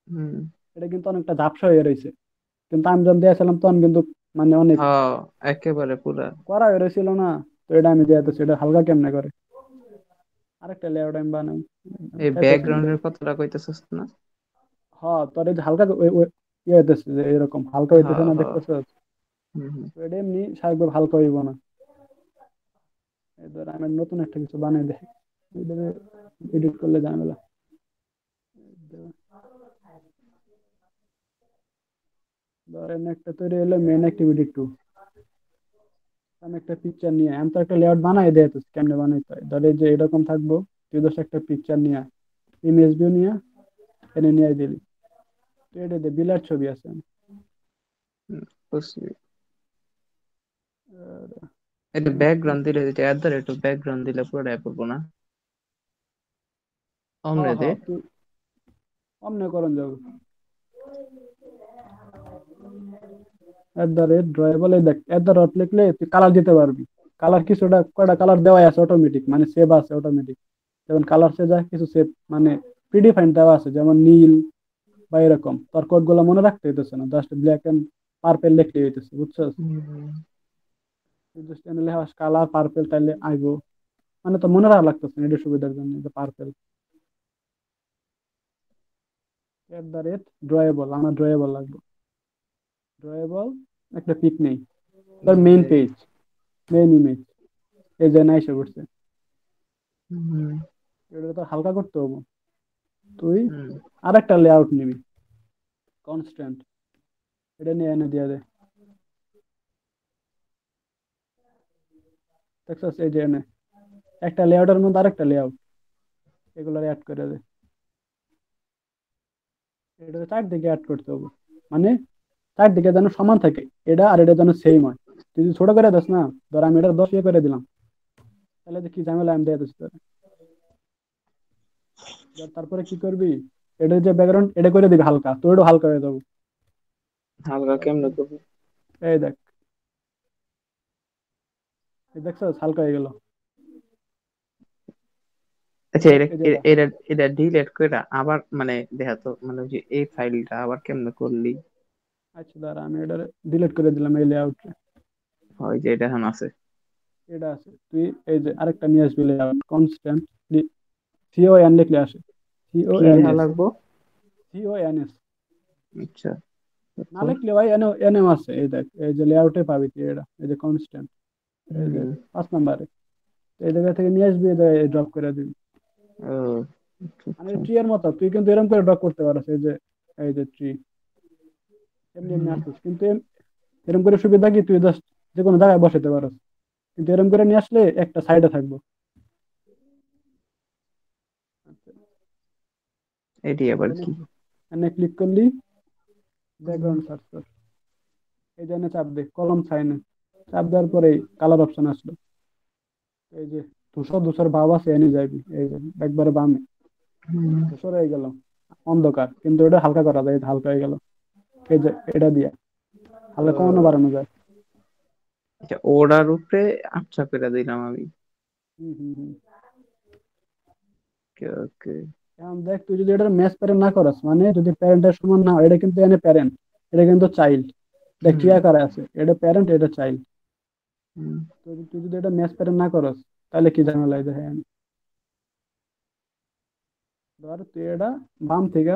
হুম। এটা কিন্তু অনেকটা ঝাপসা হয়ে রয়েছে, কিন্তু আমি যখন দিয়েছিলাম তখন কিন্তু মানে অনেক হ্যাঁ, একেবারে পুরা। করা হয়ে রয়েছিল না। তো এটা আমি দিয়ে দিচ্ছি, এটা হালকা কেমনে করে। আরেকটা লেআউট আমি বানাই, এই 4% দেই। ব্যাকগ্রাউন্ডের কথাটা কইতেছিস না? হ্যাঁ, তোর এই যে হালকা ইয়ে হইতেছে, যে এরকম হালকা হইতেছে হ্যাঁ না, হ্যাঁ। দেখতেছ? হুম হুম। তো এটা এমনি স্বাভাবিকভাবে হালকা হইব না। এবার আমি নতুন একটা কিছু বানাই দেখি, এডিট করলে ঝামেলা। ধরেন একটা তৈরি হলো মেন অ্যাক্টিভিটি 2, আমি একটা পিকচার নিয়ে, আমি তো একটা লেআউট বানাই দেয় তো কেমনে বানাইতে হয়, ধরে যে এরকম থাকবো। তুই দোষ একটা পিকচার নিয়ে, ইমেজ ভিউ নিয়ে এনে নিয়ে দিলি, তো এটা দিয়ে বিলার ছবি আছে। বুঝছি। আর এটা next- ব্যাকগ্রাউন্ড দিলে, এটা অ্যাট একটু ব্যাকগ্রাউন্ড দিলে পুরোটা অ্যাপ করবো না? অমরে দে। তুই অমনে করন যাবে। ড্রয়েবল, এই দেখ লিখলে তুই কালার দিতে পারবি। কালার কিছুটা কয়টা কালার দেওয়াই আছে অটোমেটিক, মানে সেভ আছে অটোমেটিক। যেমন কালার সে যায় কিছু সেভ মানে প্রিডিফাইন দেওয়া আছে, যেমন নীল বা এরকম। তোর কোড গুলো মনে রাখতে হইতেছে না, জাস্ট ব্ল্যাক এন্ড পার্পেল লিখতে হইতেছে, বুঝছস? তুই জাস্ট এনে লেখাস কালার পার্পেল, তাইলে আইবো। মানে তো মনে রাখা লাগতেছে না, এটা সুবিধার জন্য যে পার্পেল। ড্রয়েবল, আমার ড্রয়েবল লাগবে। ড্রয়েবল, একটা পিক নেই, তোর মেইন পেজ, মেইন ইমেজ, এই যে না এসে পড়ছে। এটা তো হালকা করতে হবে। তুই আরেকটা লেআউট নিবি, কনস্ট্যান্ট, এটা নিয়ে এনে দিয়ে দে। দেখছস, এই যে এনে একটা লেআউটের মধ্যে আরেকটা লেআউট, এগুলো অ্যাড করে দে। এটা চারদিকে অ্যাড করতে হবে, মানে চারদিকে যেন সমান থাকে, এটা আর এটা যেন সেম হয়। তুই যদি ছোট করে দিস না, ধর আমি এটা 10 করে দিলাম, তাহলে যে কি ঝামেলা আমি দিয়ে দিচ্ছি তোরে। ধর তারপরে কি করবি, এটা যে ব্যাকগ্রাউন্ড এটা করে দিবি হালকা, তো এটা হালকা হয়ে যাবে। হালকা কেমনে করবো? এই দেখ, এই দেখছস হালকা হয়ে গেল। আচ্ছা, দেখ এটা এই যে এটা এটা এটা ডিলিট করে আবার মানে দেখা তো, মানে ওই যে এই ফাইলটা আবার কেমনে করলি? আচ্ছা দাঁড়া, আমি এটা ডিলিট করে দিলাম এই লেআউট। হয় যে এটা এখন আছে। এটা আছে, তুই এই যে আরেকটা নিয়ে আসবি লেআউট, কনস্ট্যান্ট CON লিখলে আসে, কি লেখা CONS, লাগবো? CONS। আচ্ছা, না তারপর? লিখলে ভাই এনে এনএম আছে, এই দেখ এই যে লেআউটে পাবি তুই এটা, এই যে কনস্ট্যান্ট, এই যে হুম। 5 নম্বরে। এই জায়গা থেকে নিয়ে আসবি, ড্রপ করে দিবি। ও আচ্ছা, মানে আচ্ছা। ট্রি এর মতো, তুই কিন্তু এরকম করে ড্রপ করতে পারছ, এই যে ট্রি, এমনি এমনি হুম। আসছিস কিন্তু এরকম করে সুবিধা কি, তুই জাস্ট যে কোনো জায়গায় বসাতে পারস, কিন্তু এরকম করে নিয়ে আসলে একটা সাইডে থাকবো। আচ্ছা, এটি আবার এনে কি? এনে ক্লিক করলি, ব্যাকগ্রাউন্ড সার্চ কর, এই যে এনে চাপ দে কলম সাইনে, চাপ দেওয়ার পরে কালার অপশন আসলো, এই যে ধূসর ধূসর ভাব আছে, এনে যাবি এই যে একবারে বামে, হুম। ধূসর হয়ে গেল, অন্ধকার, কিন্তু এটা হালকা করা যায়, এটা হালকা হয়ে গেল। এই যে এটা দিয়ে হালকা কমানো ও বাড়ানো যায়। আচ্ছা, ওটার উপরে আচ্ছা করে দিলাম আমি। হম হম হম। ওকে, ওকে। এখন দেখ, তুই যদি এটা ম্যাচ প্যারেন্ট না করাস, মানে যদি প্যারেন্টের সমান না হয়, এটা কিন্তু এনে প্যারেন্ট, এটা কিন্তু চাইল্ড। দেখ হুম। ক্রিয়া করা আছে, এটা প্যারেন্ট এটা চাইল্ড। হুম। তো তুই যদি এটা ম্যাচ প্যারেন্ট না করস, তাহলে কি ঝামেলা হয় দেখে আমি। ধর তুই এটা বাম থেকে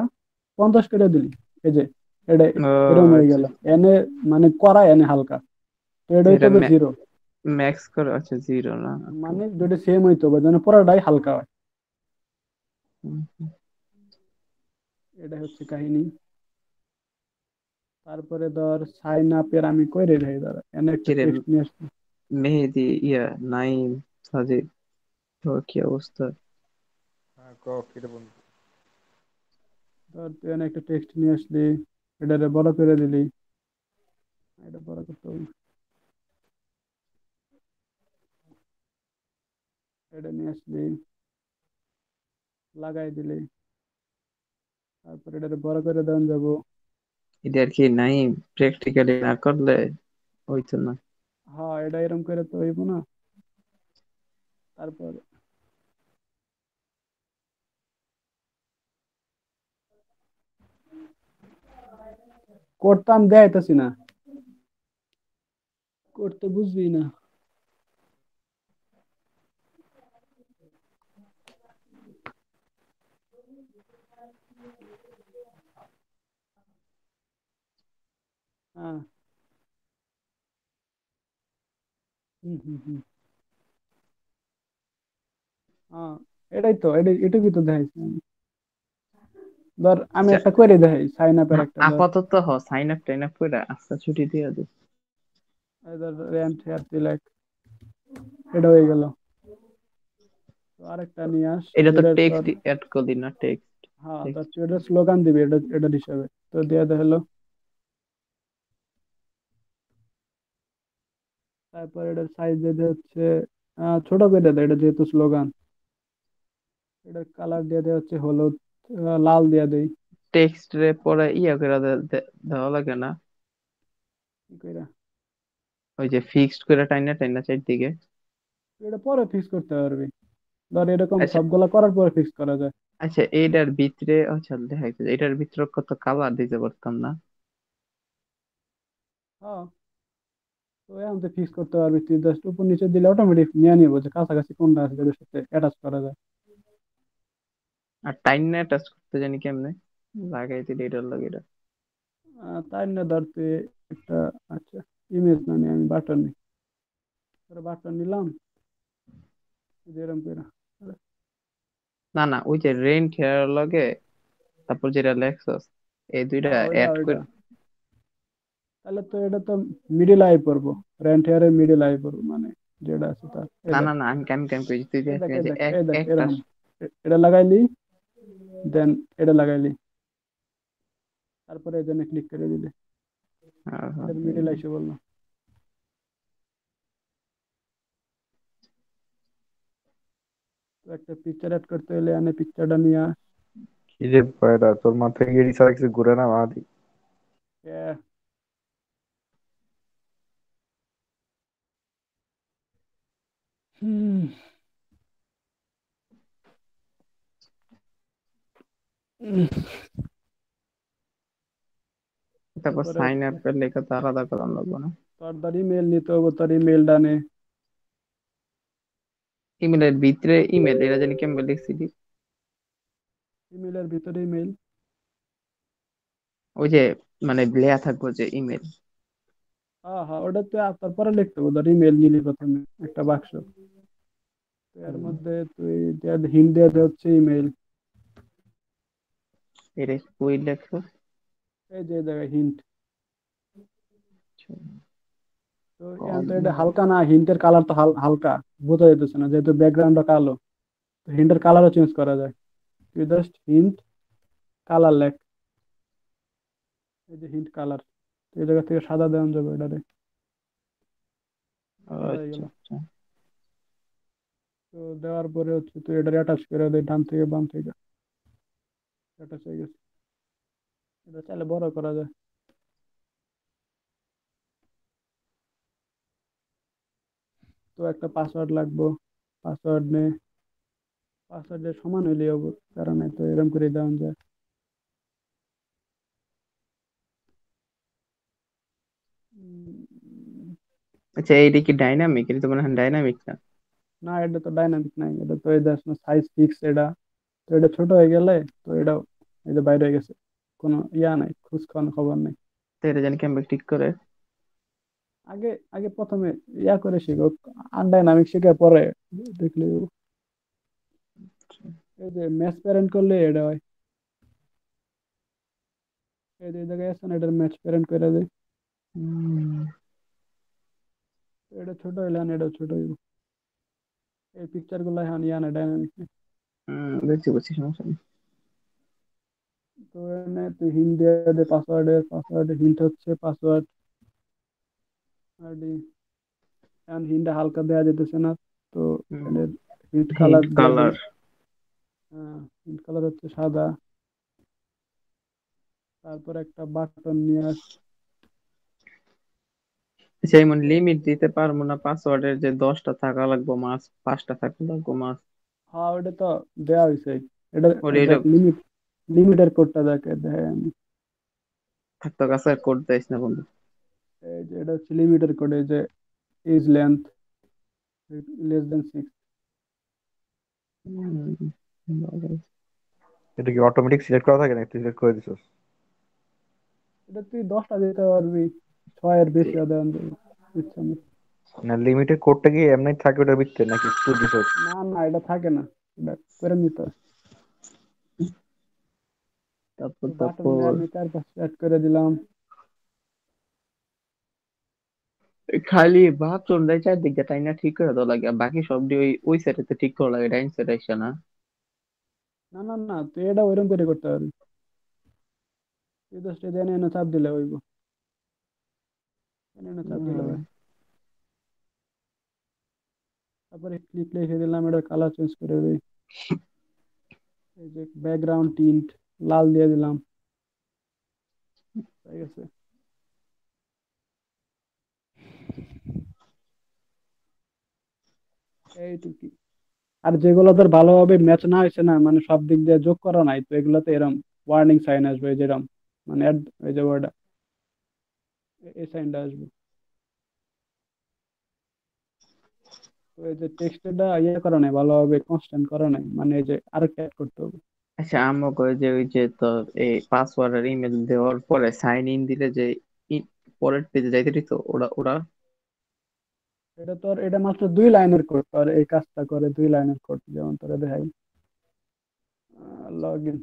50 করে দিলি, এই যে এটা ও এরকম হয়ে আচ্ছা, গেল, এনে মানে করা এনে হালকা, তো এটা হইতে এটা হবে 0। ম্যাক্স করে, আচ্ছা, জিরো না? ওকে, মানে ওকে। যদি সেম হইতে হবে, যেন পুরোটাই হালকা হয়। হুম, হুম। এটা হচ্ছে কাহিনী। তারপরে ধর সাইন আপের আমি কইরে দেই, ধর এনে একটা কিরে, টেক্সট নিয়ে আসবি। মেহেদি, নাইম, সাজিদ, তোর কি অবস্থা? হ্যাঁ, কিরে বন্ধু। ধর তুই এনে একটা টেক্সট নিয়ে আসলি, এটারে বড় করে দিলি, এটা বড় করতে হবে, এটা নিয়ে আসলি, লাগাই দিলি, তারপর এটারে বড় করে দেন যাবো। এটা আর কি নাইম প্র্যাকটিক্যালি না করলে হইতো না। হ্যাঁ, এটা এরকম করে তো হইব না। তারপর করতাম দেখাইতেছি না, করতে বুঝবি না। হ্যাঁ, হম হম হম। হ্যাঁ, এটাই তো, এটুকুই তো দেখাইছি আমি। ধর আমি আচ্ছা, একটা করে দেখাই, সাইন আপের একটা, ধর আপাতত সাইন আপ টাইন আপ করে আচ্ছা ছুটি দিয়ে দে। এই ধর রেন্ট হেয়ার সিলেক্ট, এটা হয়ে গেল। তো আরেকটা নিয়ে আস, এটা তো যেটা তোর, টেক্সট অ্যাড করলি না? টেক্সট। হ্যাঁ, তো টেক্সট। তুই এটা স্লোগান দিবি এটার হিসাবে। তো দিয়ে দে হলো। তারপর এটার সাইজ দিয়ে দে হচ্ছে ছোট করে দে, এটা যেহেতু স্লোগান। এটার কালার দিয়ে দে হচ্ছে হলুদ, লাল দিয়ে দেই। টেক্সট রে পরে ইয়া করে দেওয়া লাগে না? কি কইরা? ওই যে ফিক্সড করে টাইনা টাইনা চারদিকে। এটা পরে ফিক্স করতে পারবি, ধর এরকম আচ্ছা সবগুলা করার পরে ফিক্স করা যায়। আচ্ছা, এইটার ভিতরে আচ্ছা দেখা যাচ্ছে এটার ভিতরে কত কালার দিতে পারতাম না? হ্যাঁ, তো এখন তুই ফিক্স করতে পারবি, তুই জাস্ট উপর নিচে দিলে অটোমেটিক নিয়ে নিবো যে কাছাকাছি কোনটা আছে যেটার সাথে অ্যাটাচ করা যায়। আর টাইনা টাচ করতে জানি কেমনে লাগাই দিলে এটার লাগে এটা। তাই না, ধর তুই একটা, আচ্ছা, ইমেজ না নিয়ে আমি বাটন নিই। বাটন নিলাম, যেরকম করে। না না, ওই যে রেন্ট হেয়ার লগে তারপর যেটা লেক্সাস, এই দুইটা হ্যাঁ, ওইটা অ্যাড ওইটা। করে। তাহলে তো এটা তো মিডিল আই পড়বো, রেন্ট হেয়ারের মিডিল আই পড়বো, মানে যেটা আছে তার। এই না দেখ, না না, আমি কেন কেন কইছি তুই এই দেখ দেখ, এই এই যে দেখ, এক এই দেখ, একটা। এরকম। এটা লাগাইলি, দেন এটা লাগাইলি, তারপরে এখানে ক্লিক করে দিলি, এটার মিডিল আইসে বললো। তো একটা পিকচার অ্যাড করতে হলে এনে পিকচারটা নিয়ে আস। কি যে পয়রা, তোর মাথায় গিয়ে ছাড়া কিছু ঘুরে না মাদি। এ, হুম, উম, তারপর তারপরে সাইন হচ্ছে আপ এর লেখা তো আলাদা করানো লাগবে না? তোর ইমেল নিতে হবে, তোর ইমেলটা নে। ইমেলের ভিতরে ইমেল এটা জানি কেমন লিখছিলি? ইমেলের ভিতরে ইমেল। ওই যে মানে লেয়া থাকবো যে ইমেল। হ্যাঁ হ্যাঁ, ওটাতে তারপরে লিখতে হবে, ধর ইমেল নিলি প্রথমে একটা বাক্স, তো এর মধ্যে তুই হিন্ট দিয়ে দে হচ্ছে ইমেল। এটা ওই লেখো। এই যে এই জায়গায় হিন্ট। তো এখন কম। তো এটা হালকা না, হিন্টের কালার তো হালকা, বোঝা যেতেছে না যেহেতু ব্যাকগ্রাউন্ডটা কালো। তো হিন্টের কালারও চেঞ্জ করা যায়। তুই জাস্ট হিন্ট কালার লেখ, এই যে হিন্ট কালার। এই জায়গা থেকে সাদা দেওয়া যাবে এটারে। সাদা হয়ে আচ্ছা গেল। আচ্ছা। তো দেওয়ার পরে হচ্ছে তুই এটারে অ্যাটাচ করে দে, ডান থেকে বাম থেকে অ্যাটাচ হয়ে গেছে। এটা চাইলে বড় করা যায়। তো একটা পাসওয়ার্ড লাগবে, পাসওয়ার্ড নে। পাসওয়ার্ডের সমান হইলে হবে, কারণ তো এরকম করে দেওয়া যায়। উম, আচ্ছা, এইটা কি ডাইনামিক? এটা তো মনে হয় ডাইনামিক না। না, এটা তো ডাইনামিক নাই, এটা তো এই দেখ সাইজ ফিক্স এটা। তো এটা ছোট হয়ে গেলে তো এটা এই যে বাইরে হয়ে গেছে, কোনো ইয়া নাই, খবর নাই। তো এটা জানি কেমন ঠিক করে। আগে আগে প্রথমে ইয়া করে শিখো, আনডাইনামিক শিখে পরে দেখলে। এই যে ম্যাচ প্যারেন্ট করলে এটা হয়। এই যে এই জায়গায় আছে না, এটার ম্যাচ প্যারেন্ট করে দেয়। হুম। তো এটা ছোট হইলে এটা ছোট হইব। এই পিকচার গুলো এখন ইয়া না, ডাইনামিক। বুঝছি বুঝছি, সমস্যা নেই। তো এনে তুই হিন্ট দিয়ে দে, পাসওয়ার্ডের হিন্ট হচ্ছে পাসওয়ার্ড আইডি। এখন হিন্টটা হালকা দেওয়া যেতেছে না, তো এখানে হিন্ট কালার হিন্ট দিয়ে দিই। কালার। হিন্ট কালার হচ্ছে সাদা। তারপর একটা বাটন নিয়ে আস। আচ্ছা, এমন লিমিট দিতে পারবো না পাসওয়ার্ডের যে 10টা থাকা লাগবে মাস, 5টা থাকা লাগবে মাস? হ্যাঁ, ওটা তো দেওয়া হয়েছে। এটা ওরে এটা দেখ, লিমিটের কোডটা দেখে দেখ আমি। থাকতো কাছে কোড দিস না বন্ধু। এই যে এটা হচ্ছে লিমিটের কোড, এই যে এজ লেন্থ less than 6। হুম, এটা কি অটোমেটিক সিলেক্ট করা থাকে না, তুই সিলেক্ট করে দিছিস? এটা তুই 10টা দিতে পারবি, 6-এর বেশি দেওয়া যাবে ইচ্ছা মতো। না, লিমিটেড কোডটা কি এমনি থাকে ওটার ভিতরে নাকি তুই দিছিস? না না, এটা থাকে না, এটা করে নিতে হয়। তারপর তো বাটন তারপর আমি 4-5 অ্যাড করে দিলাম। খালি বাথরুম দেয় চারদিক দিয়ে টাইনা ঠিক করে দেওয়া লাগে, আর বাকি সব দিয়ে ওই ওই সাইডে ঠিক করা লাগে, ডাইন সাইড আসে না? না না না, তুই এটা ওইরকম করে করতে পারবি। তুই জাস্ট এটা এনে এনে চাপ দিলে হইব। এনে এনে চাপ দিলে হুম। হয়। তারপরে ক্লিক লিখে দিলাম, এটা কালার চেঞ্জ করে দিই। এই যে ব্যাকগ্রাউন্ড টিন্ট লাল দিয়ে দিলাম, ঠিক আছে। এইটুকুই। আর যেগুলো তোর ভালোভাবে ম্যাচ না হয়েছে না, মানে সব দিক দিয়ে যোগ করা নাই, তো এগুলোতে এরম ওয়ার্নিং সাইন আসবে, যেরকম মানে এই যে ওয়ার্ড, এই সাইনটা আসবে। তো এই যে টেক্সটটা ইয়ে করা নাই ভালোভাবে, কনস্ট্যান্ট করা নাই, মানে এই যে আরেকটা অ্যাড করতে হবে। আচ্ছা আমাকে ওই যে তোর এই পাসওয়ার্ড আর ইমেল দেওয়ার পরে সাইন ইন দিলে যে পরের পেজে যাইতে দিত ওরা ওরা এটা মাত্র 2 লাইনের কোড, তোর এই কাজটা করে 2 লাইনের কোড, যেমন তোরা দেখাই। Log in.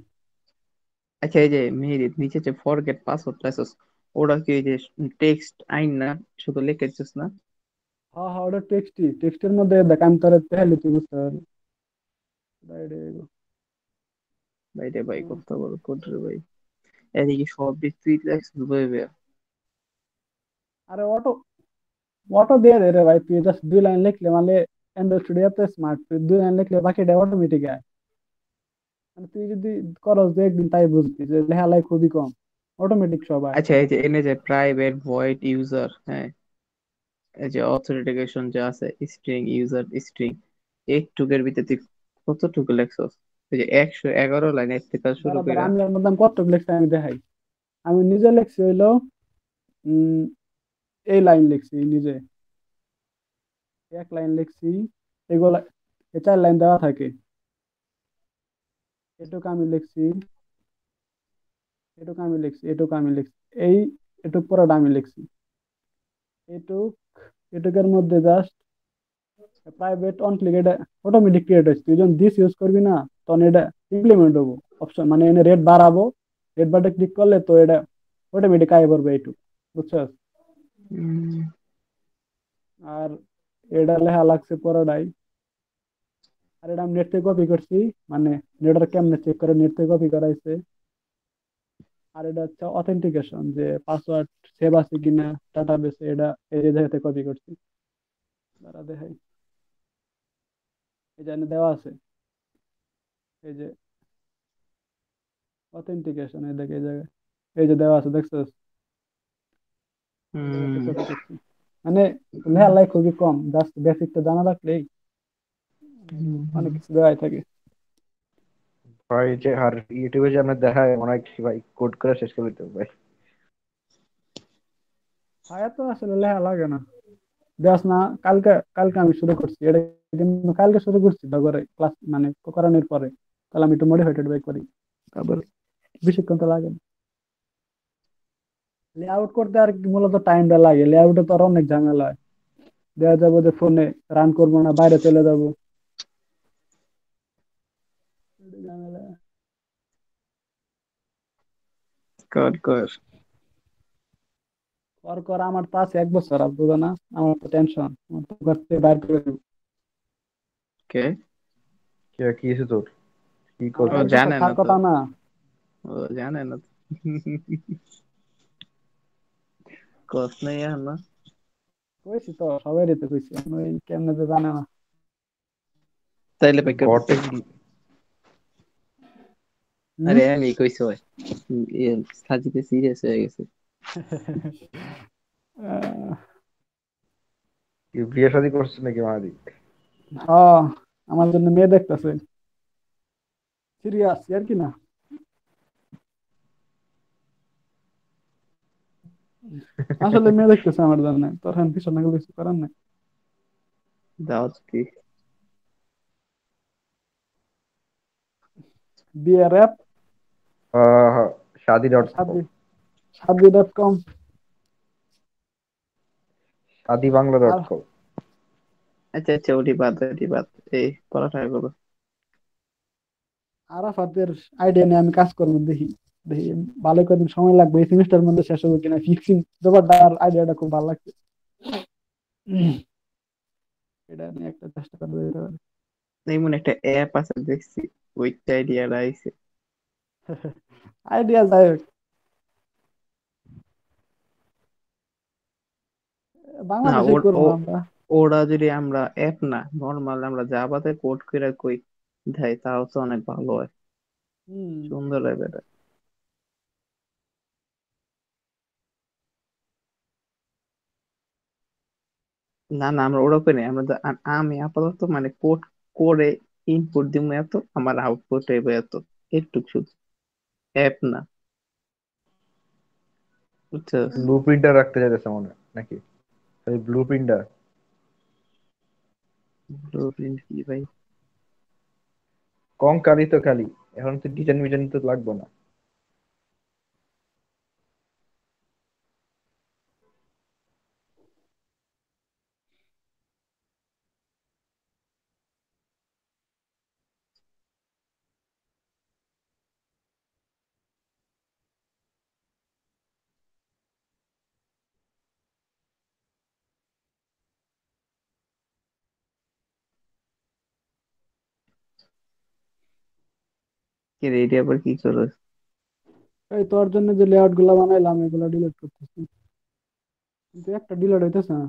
আচ্ছা এই যে মেহেরিত নিচে যে ফরগেট পাসওয়ার্ড টাইসস ওরা কি এই যে টেক্সট আইন না, শুধু লিখে দিচ্ছিস না? হ্যাঁ হ্যাঁ, ওটা টেক্সটের মধ্যে দেখ, আমি তোরা দেখাইলে তুই বুঝতে পারবি। Direct ভাই রে ভাই, এগো। কত বড় কোড রে ভাই! এদিকে সব দিক তুই লেখছিস ভাই ভাই। আরে অটো অটো দিয়ে দে রে ভাই, তুই জাস্ট 2 লাইন লিখলে মানে অ্যান্ড্রয়েড স্টুডিও তো স্মার্ট, তুই 2 লাইন লিখলে বাকিটা অটোমেটিক আয়। মানে তুই যদি করস যে একদিন, তাই বুঝবি যে লেখালেখি খুবই কম, অটোমেটিক সব আয়। আচ্ছা এই যে এনে যে প্রাইভেট ভয়েড ইউজার, হ্যাঁ, এই যে অথেন্টিকেশন যে আছে, স্ট্রিং ইউজার স্ট্রিং, এইটুকের ভিতরে তুই কতটুকু লেখছস? এই যে 111 লাইন এর থেকে শুরু দাঁড়া দাঁড়া, কইরা। আমি আর মধ্যে কত লিখছি আমি দেখাই। আমি নিজে লিখছি হইলো উম এই লাইন লিখছি নিজে, 1 লাইন লিখছি। এগুলা 4 লাইন দেওয়া থাকে, এটুকু আমি লিখছি, এটুকু আমি লিখছি, এই এটুক পুরোটা আমি লিখছি। এটুক এটুকের মধ্যে জাস্ট প্রাইভেট অন ক্লিক, এটা অটোমেটিক ক্রিয়েট হচ্ছে, তুই যখন দিস ইউজ করবি না, তখন এটা ইমপ্লিমেন্ট হবো। অপশন মানে এনে রেট বাড়াবো, রেট বাটে ক্লিক করলে তো এটা অটোমেটিক আয় পড়বে এইটুক, বুঝছস। উম, আর এটা লেখা লাগছে পুরোটাই। আর এটা আমি নেট থেকে কপি করছি, মানে নেটটা কেমনে চেক করে নেট থেকে কপি করাইছে। আর এটা হচ্ছে অথেন্টিকেশন, যে পাসওয়ার্ড সেভ আছে কিনা ডাটাবেসে, এটা এই যে জায়গাতে কপি করছি। তারা দেখাই, এই যে দেওয়া আছে, এই যে অথেন্টিকেশন, এই দেখে এই জায়গায়, এই যে দেওয়া আছে দেখছস, এই জায়গাতে উম, কপি করছি। মানে লেখালেখি খুবই কম, জাস্ট বেসিকটা জানা রাখলেই অনেক কিছু দেওয়াই থাকে। ভাই যে আর ইউটিউবে যে আমরা দেখায় মনে হয় কি ভাই কোড করে শেষ করে দিতে হবে ভাই। আয়া তো আসলে লেখা লাগে না, দেখ না। কালকে কালকে আমি শুরু করছি এটা, কিন্তু কালকে শুরু করছি তারপরে ক্লাস মানে করানোর পরে, তাহলে আমি একটু মডিফাইড বাইক করি, তারপরে বেশিক্ষণ তো লাগে না। লেআউট করতে আর কি মূলত টাইমটা লাগে, লেআউটে তো আর অনেক ঝামেলা হয়। দেখা যাবো যে ফোনে রান করবো না, বাইরে চলে যাবো, এটা ঝামেলা। কর কর। কর কর, আমার তো আছে 1 বছর, আর বুঝো না, আমার তো টেনশন, আমার তো ঘর থেকে বাইর করে দেবো। কে? কি কি হয়েছে তোর? কি আমার ও করছিস? 1 বছর জানে না থাকার তো, কথা না। ও জানে না তো। কস নাই না। কইছি তো, সবাই তো কইছি, এখন ওই কেমনে তো জানে না। তাইলে পাই করতেছে। ঘরটা কি? হুম। আরে আমি কইছি ভাই, সাজিতে সিরিয়াস হয়ে গেছে। কি বিয়ে শাদী করছিস নাকি মাদি? হ্যাঁ, আমার জন্য মেয়ে দেখতেছে, সিরিয়াস আর কি না। আসলে মেয়ে দেখতেছে আমার জন্য, তোর এখন পিছনে গেলে কিছু করার নাই। দাওয়াত কি? বিয়ের অ্যাপ, শাদি ডট কম। সাদি সাদি.com। শাদি বাংলা আর ডট কম। আচ্ছা আচ্ছা, ওটি বাদ, এই পড়াশোনা করো। আরাফাতের আইডিয়া নিয়ে আমি কাজ করবো, দেখি দেখি ভালো কদিন সময় লাগবে, এই সেমিস্টার মধ্যে শেষ হবে কিনা ফিক্সিং। ব্যাপারটা আর আইডিয়াটা খুব ভালো লাগছে। উম, এটা নিয়ে একটা চেষ্টা করে দিতে পারি। এমন একটা অ্যাপ আছে দেখছি, ওইটা আইডিয়া আইছে। আইডিয়া যাই হোক, না বাংলাদেশে করবো আমরা। ওরা যদি আমরা অ্যাপ না নর্মাল আমরা জাভাতে কোড করে কই দেয় তাও তো অনেক ভালো হয়, হম। সুন্দর হয় বেটা। না না আমরা ওরা করি না, আমরা আমি আপাতত মানে কোড করে ইনপুট দিব এত, আমার আউটপুট হবে এত, একটু শুধু, অ্যাপ না, বুঝছস? ব্লু প্রিন্টার রাখতে চাইতেছে মনে হয় নাকি? ওই ব্লু প্রিন্টার ব্লুপ্রিন্ট কি ভাই? কম কালি তো খালি, এখন তো ডিজাইন মিজাইন তো লাগবে না। কি রে, এটা আবার কি করস? এই তোর জন্য যে লেআউট গুলা বানাইলাম এগুলা ডিলিট করতেছি, কিন্তু একটা ডিলিট হইতেছে না।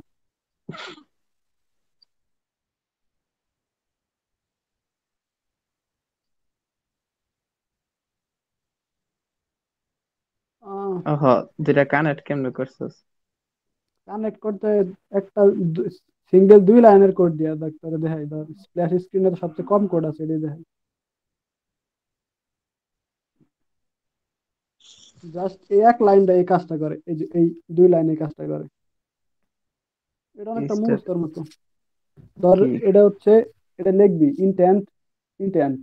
ওহ, দুটা কানেক্ট কেমনে করছস? কানেক্ট করতে একটা সিঙ্গেল 2 লাইনের কোড দিয়া দেখ, তোরে দেখাই ধর, স্প্ল্যাশ স্ক্রিনে তো সবচেয়ে কম কোড আছে, এটাই দেখাই। জাস্ট এই এক লাইনটা এই কাজটা করে, এই যে এই 2 লাইন এই কাজটা করে। এটা অনেকটা স্টার মুখস্থের মতো। ধর কি? এটা হচ্ছে, এটা লিখবি intent, intent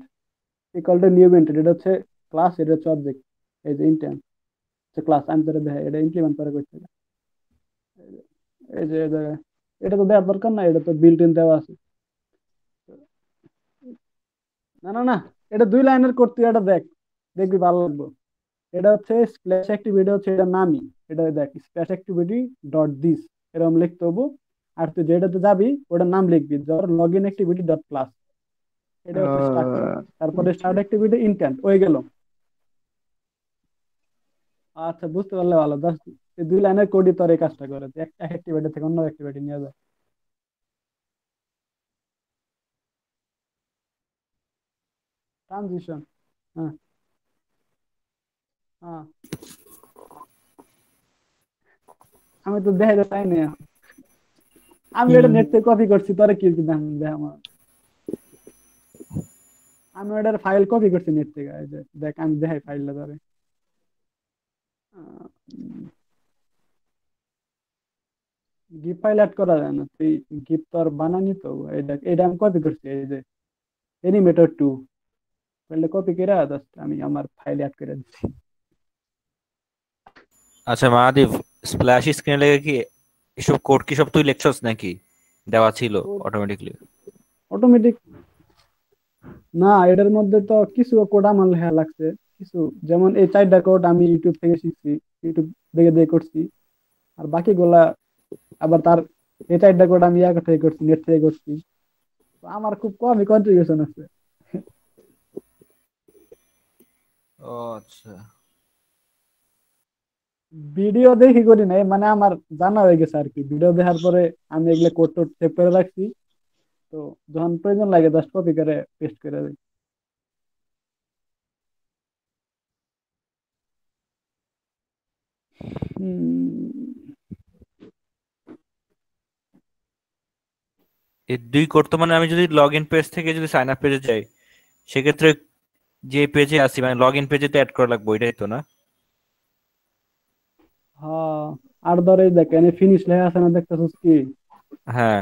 equal to new intent, এটা হচ্ছে ক্লাস, এটা হচ্ছে অবজেক্ট। এই যে ইন্টেন্ট হচ্ছে ক্লাস, আমি তোরে দেখাই এটা ইমপ্লিমেন্ট করে করতে। এই যে এই জায়গায় এটা তো দেওয়ার দরকার না, এটা তো বিল্ট ইন দেওয়া আছে। না না না, এটা 2 লাইনের কোড, তুই এটা দেখ, দেখবি ভালো লাগবে। এটা হচ্ছে স্প্ল্যাশ অ্যাক্টিভিটি, হচ্ছে এটা নামই। এটা দেখ, স্প্ল্যাশ অ্যাক্টিভিটি ডট দিস, এরকম লিখতে হবো। আর তুই যেটাতে যাবি ওটার নাম লিখবি, ধর log in activity dot class, এটা হচ্ছে স্ট্রাকচার। তারপরে স্টার্ট অ্যাক্টিভিটি ইনটেন্ট হয়ে গেল। আচ্ছা, বুঝতে পারলে ভালো। জাস্ট এই 2 লাইনের কোডই তোর এই কাজটা করে, যে এক অ্যাক্টিভিটি থেকে অন্য অ্যাক্টিভিটি নিয়ে যায়। ট্রানজিশন। হ্যাঁ। হ্যাঁ, আমি তো দেখাইতে চাই না। আমি এটা নেট থেকে কপি করছি, তোরে কি দেখ দেখ আমার, আমি ওটার ফাইল কপি করছি নেট থেকে। এই যে দেখ, আমি দেখাই ফাইলটা ধরে। গিফট ফাইল অ্যাড করা যায় না, তুই গিফট তো আর বানানি তো। এই দেখ, এটা আমি কপি করছি, এই যে এনিমেটর 2 ফাইলটা কপি করে জাস্ট আমি আমার ফাইলে অ্যাড করে দিচ্ছি। আচ্ছা মাহাদীপ, স্প্ল্যাশ স্ক্রিনে লেগে কি এসব কোড কি সব তুই লেখছস নাকি দেওয়া ছিল অটোমেটিকলি? অটোমেটিক না, এটার মধ্যে তো কিছু কোড আমার লেখা লাগছে। কিছু, যেমন এই 4টা কোড আমি ইউটিউব থেকে শিখছি, ইউটিউব দেখে দেখে করছি। আর বাকিগুলা আবার তার, এই 4টা কোড আমি ইয়া থেকে করছি, নেট থেকে করছি। তো আমার খুব কমই কন্ট্রিবিউশন আছে। ও আচ্ছা। ভিডিও দেখি করি নাই, মানে আমার জানা হয়ে গেছে আর কি, ভিডিও দেখার পরে আমি এগুলো কোড টোড সেভ করে রাখছি। তো যখন প্রয়োজন লাগে জাস্ট কপি করে পেস্ট করে দিই। হুম। এই দুই কোড তো মানে আমি যদি লগ ইন পেজ থেকে যদি সাইন আপ পেজে যাই, সেক্ষেত্রে যে পেজে আছি মানে লগ ইন পেজে তো অ্যাড করা লাগবে, ওইটাই তো না? হ্যাঁ, আর ধর এই দেখ, এনে ফিনিশ লেখা আছে না, দেখতেছিস কি? হ্যাঁ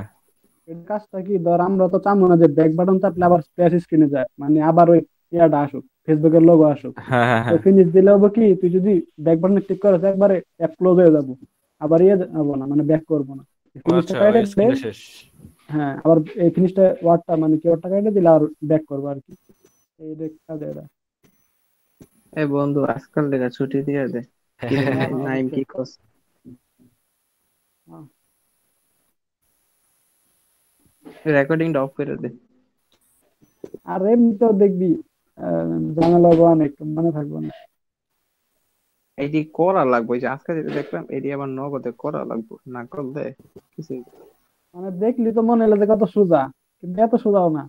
এর কাজটা কি, ধর আমরা তো চাবো না যে ব্যাক বাটন চাপলে আবার স্প্ল্যাশ স্ক্রিনে যায়, মানে আবার ওই ইয়াটা আসুক, ফেসবুকের লোগো আসুক। হ্যাঁ হ্যাঁ তো হ্যাঁ। ফিনিশ দিলে হবে কি, তুই যদি ব্যাক বাটনে ক্লিক করিস একবারে অ্যাপ ক্লোজ হয়ে যাবো, আবার ইয়ে যাবো না, মানে ব্যাক করবো না। ও ফিনিশটা আচ্ছা, কাটে ওই দিলে, স্ক্রিনটা শেষ। হ্যাঁ আবার এই ফিনিশটা ওয়ার্ডটা মানে কিওয়ার্ডটা কাটে দিলে আর ব্যাক করবো আর কি। এই দেখ কাজে এটা। এ বন্ধু, আজকাল লেগা ছুটি দিয়ে দে। কিরে হ্যাঁ হ্যাঁ, নাইম কি অবশ্যই। কস? হ্যাঁ। রেকর্ডিংটা অফ করে দে। আর এমনিতেও দেখবি, ঝামেলা হবো অনেক, মনে থাকবো না। এটি করা লাগবে, ওই যে আজকে যেটা দেখলাম এটি আবার নগদে করা লাগবে, না করলে কিছু। মানে দেখলি তো মনে হলো যে কত সোজা, কিন্তু এত সোজাও না।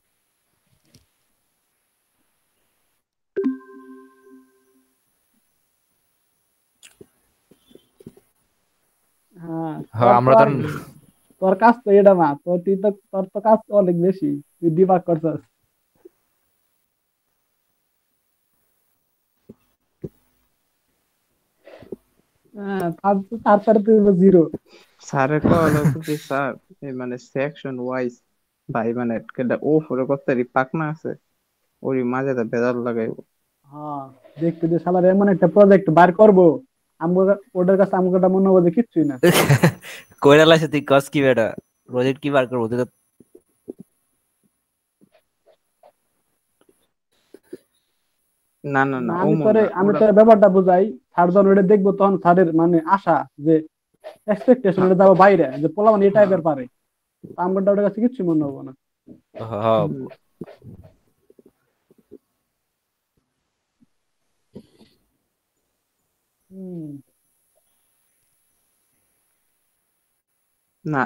হ্যাঁ, হ্যাঁ, তোর তো আমরা তো আর তোর কাজ তো এটা না, তোর তো কাজ তো অনেক বেশি, তুই দিমাগ করছস। হ্যাঁ, তারপরে তুই জিরো। স্যারের কল হলো কি স্যার, এই মানে সেকশন ওয়াইজ ভাই মানে কেডা ও ফরে কত্তারি পাকনা আছে, ওরই মাঝে তো বেজাল লাগাইবো। হ্যাঁ, দেখতে যে শালার এমন একটা প্রজেক্ট বার করবো, আমগো ওদের কাছে আমগোটা মনে হবে যে কিচ্ছুই না। কইরা লাইছে তুই কস কি বেটা, প্রজেক্ট কি বার করবো তুই তো। না না না, না, ও আমি মন তোরে না আমি ওরা। তোর ব্যাপারটা বুঝাই। স্যার যখন ওটা দেখবো তখন স্যারের মানে আশা যে এক্সপেকটেশন হ্যাঁ ওটা যাবো বাইরে, যে পোলা মানে এই হ্যাঁ। টাইপের পারে। আমগোটা ওটার কাছে কিচ্ছু মনে হবো না। হ্যাঁ, হুম, হম। না